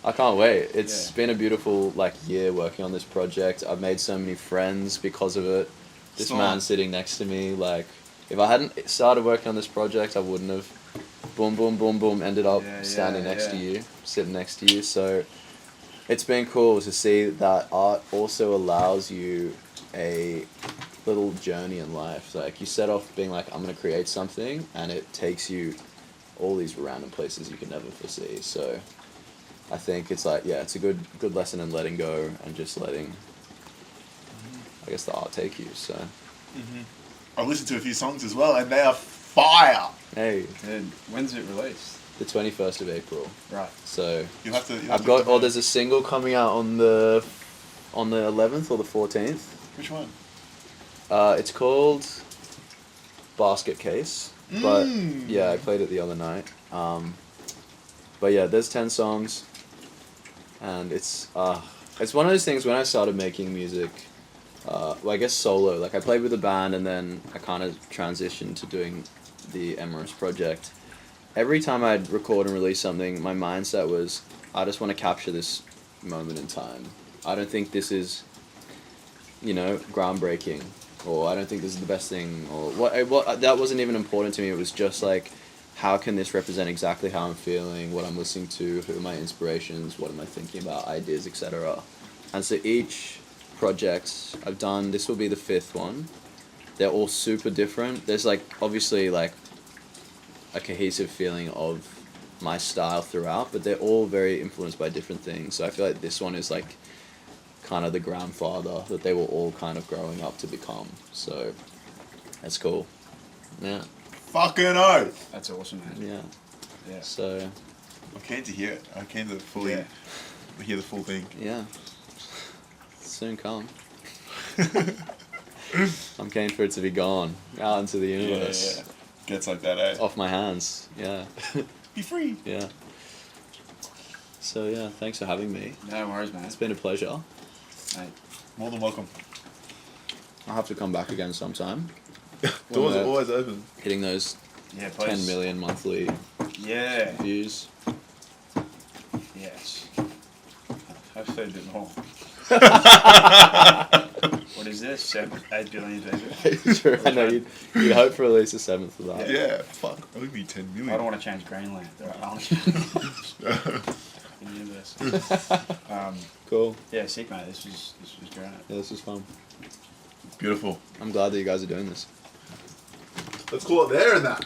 I can't wait. It's been a beautiful year working on this project. I've made so many friends because of it. This man sitting next to me, if I hadn't started working on this project, I wouldn't have. Boom, boom, boom, boom. Ended up standing next to you, sitting next to you. So it's been cool to see that art also allows you a little journey in life. Like you set off being like, I'm gonna create something, and it takes you all these random places you could never foresee. So I think it's it's a good lesson in letting go and just letting, I guess, the art take you. So I've listened to a few songs as well, and they are fire. hey, Dude, when's it released? the 21st of April. Right. So You'll have to. I've got. There's a single coming out on the 11th or the 14th. Which one? It's called Basket Case. But yeah, I played it the other night. But yeah, there's 10 songs, and it's one of those things when I started making music. I guess solo. Like I played with a band, and then I kind of transitioned to doing the Emerus project. Every time I'd record and release something, my mindset was, I just want to capture this moment in time. I don't think this is, groundbreaking, or I don't think this is the best thing, or what. That wasn't even important to me. It was just like, how can this represent exactly how I'm feeling, what I'm listening to, who are my inspirations, what am I thinking about, ideas, etc. And so each project I've done, this will be the 5th one. They're all super different. There's obviously a cohesive feeling of my style throughout, but they're all very influenced by different things. So I feel like this one is kind of the grandfather that they were all kind of growing up to become. So that's cool. Yeah. Fucking oath. That's awesome, man. Yeah. Yeah. So I'm keen to hear it. I'm keen to fully hear the full thing. yeah. Soon come. I'm keen for it to be gone out into the universe. Yeah. Gets like that, eh? Off my hands. Yeah. Be free. Yeah. So yeah, thanks for having me. No worries, man. It's been a pleasure. Mate. More than welcome. I'll have to come back again sometime. Doors we're are always open. Hitting those Yeah, please. 10 million monthly Yeah. views. Yes. Hopefully a bit more. What is this? 8 billion people? Sure, I know you'd hope for at least a 7th of that. Yeah, fuck. Only be 10 million. I don't want to change Greenland. In the universe. Cool. Yeah, sick, mate. This was great. Yeah, this is fun. Beautiful. I'm glad that you guys are doing this. Let's call it there and that.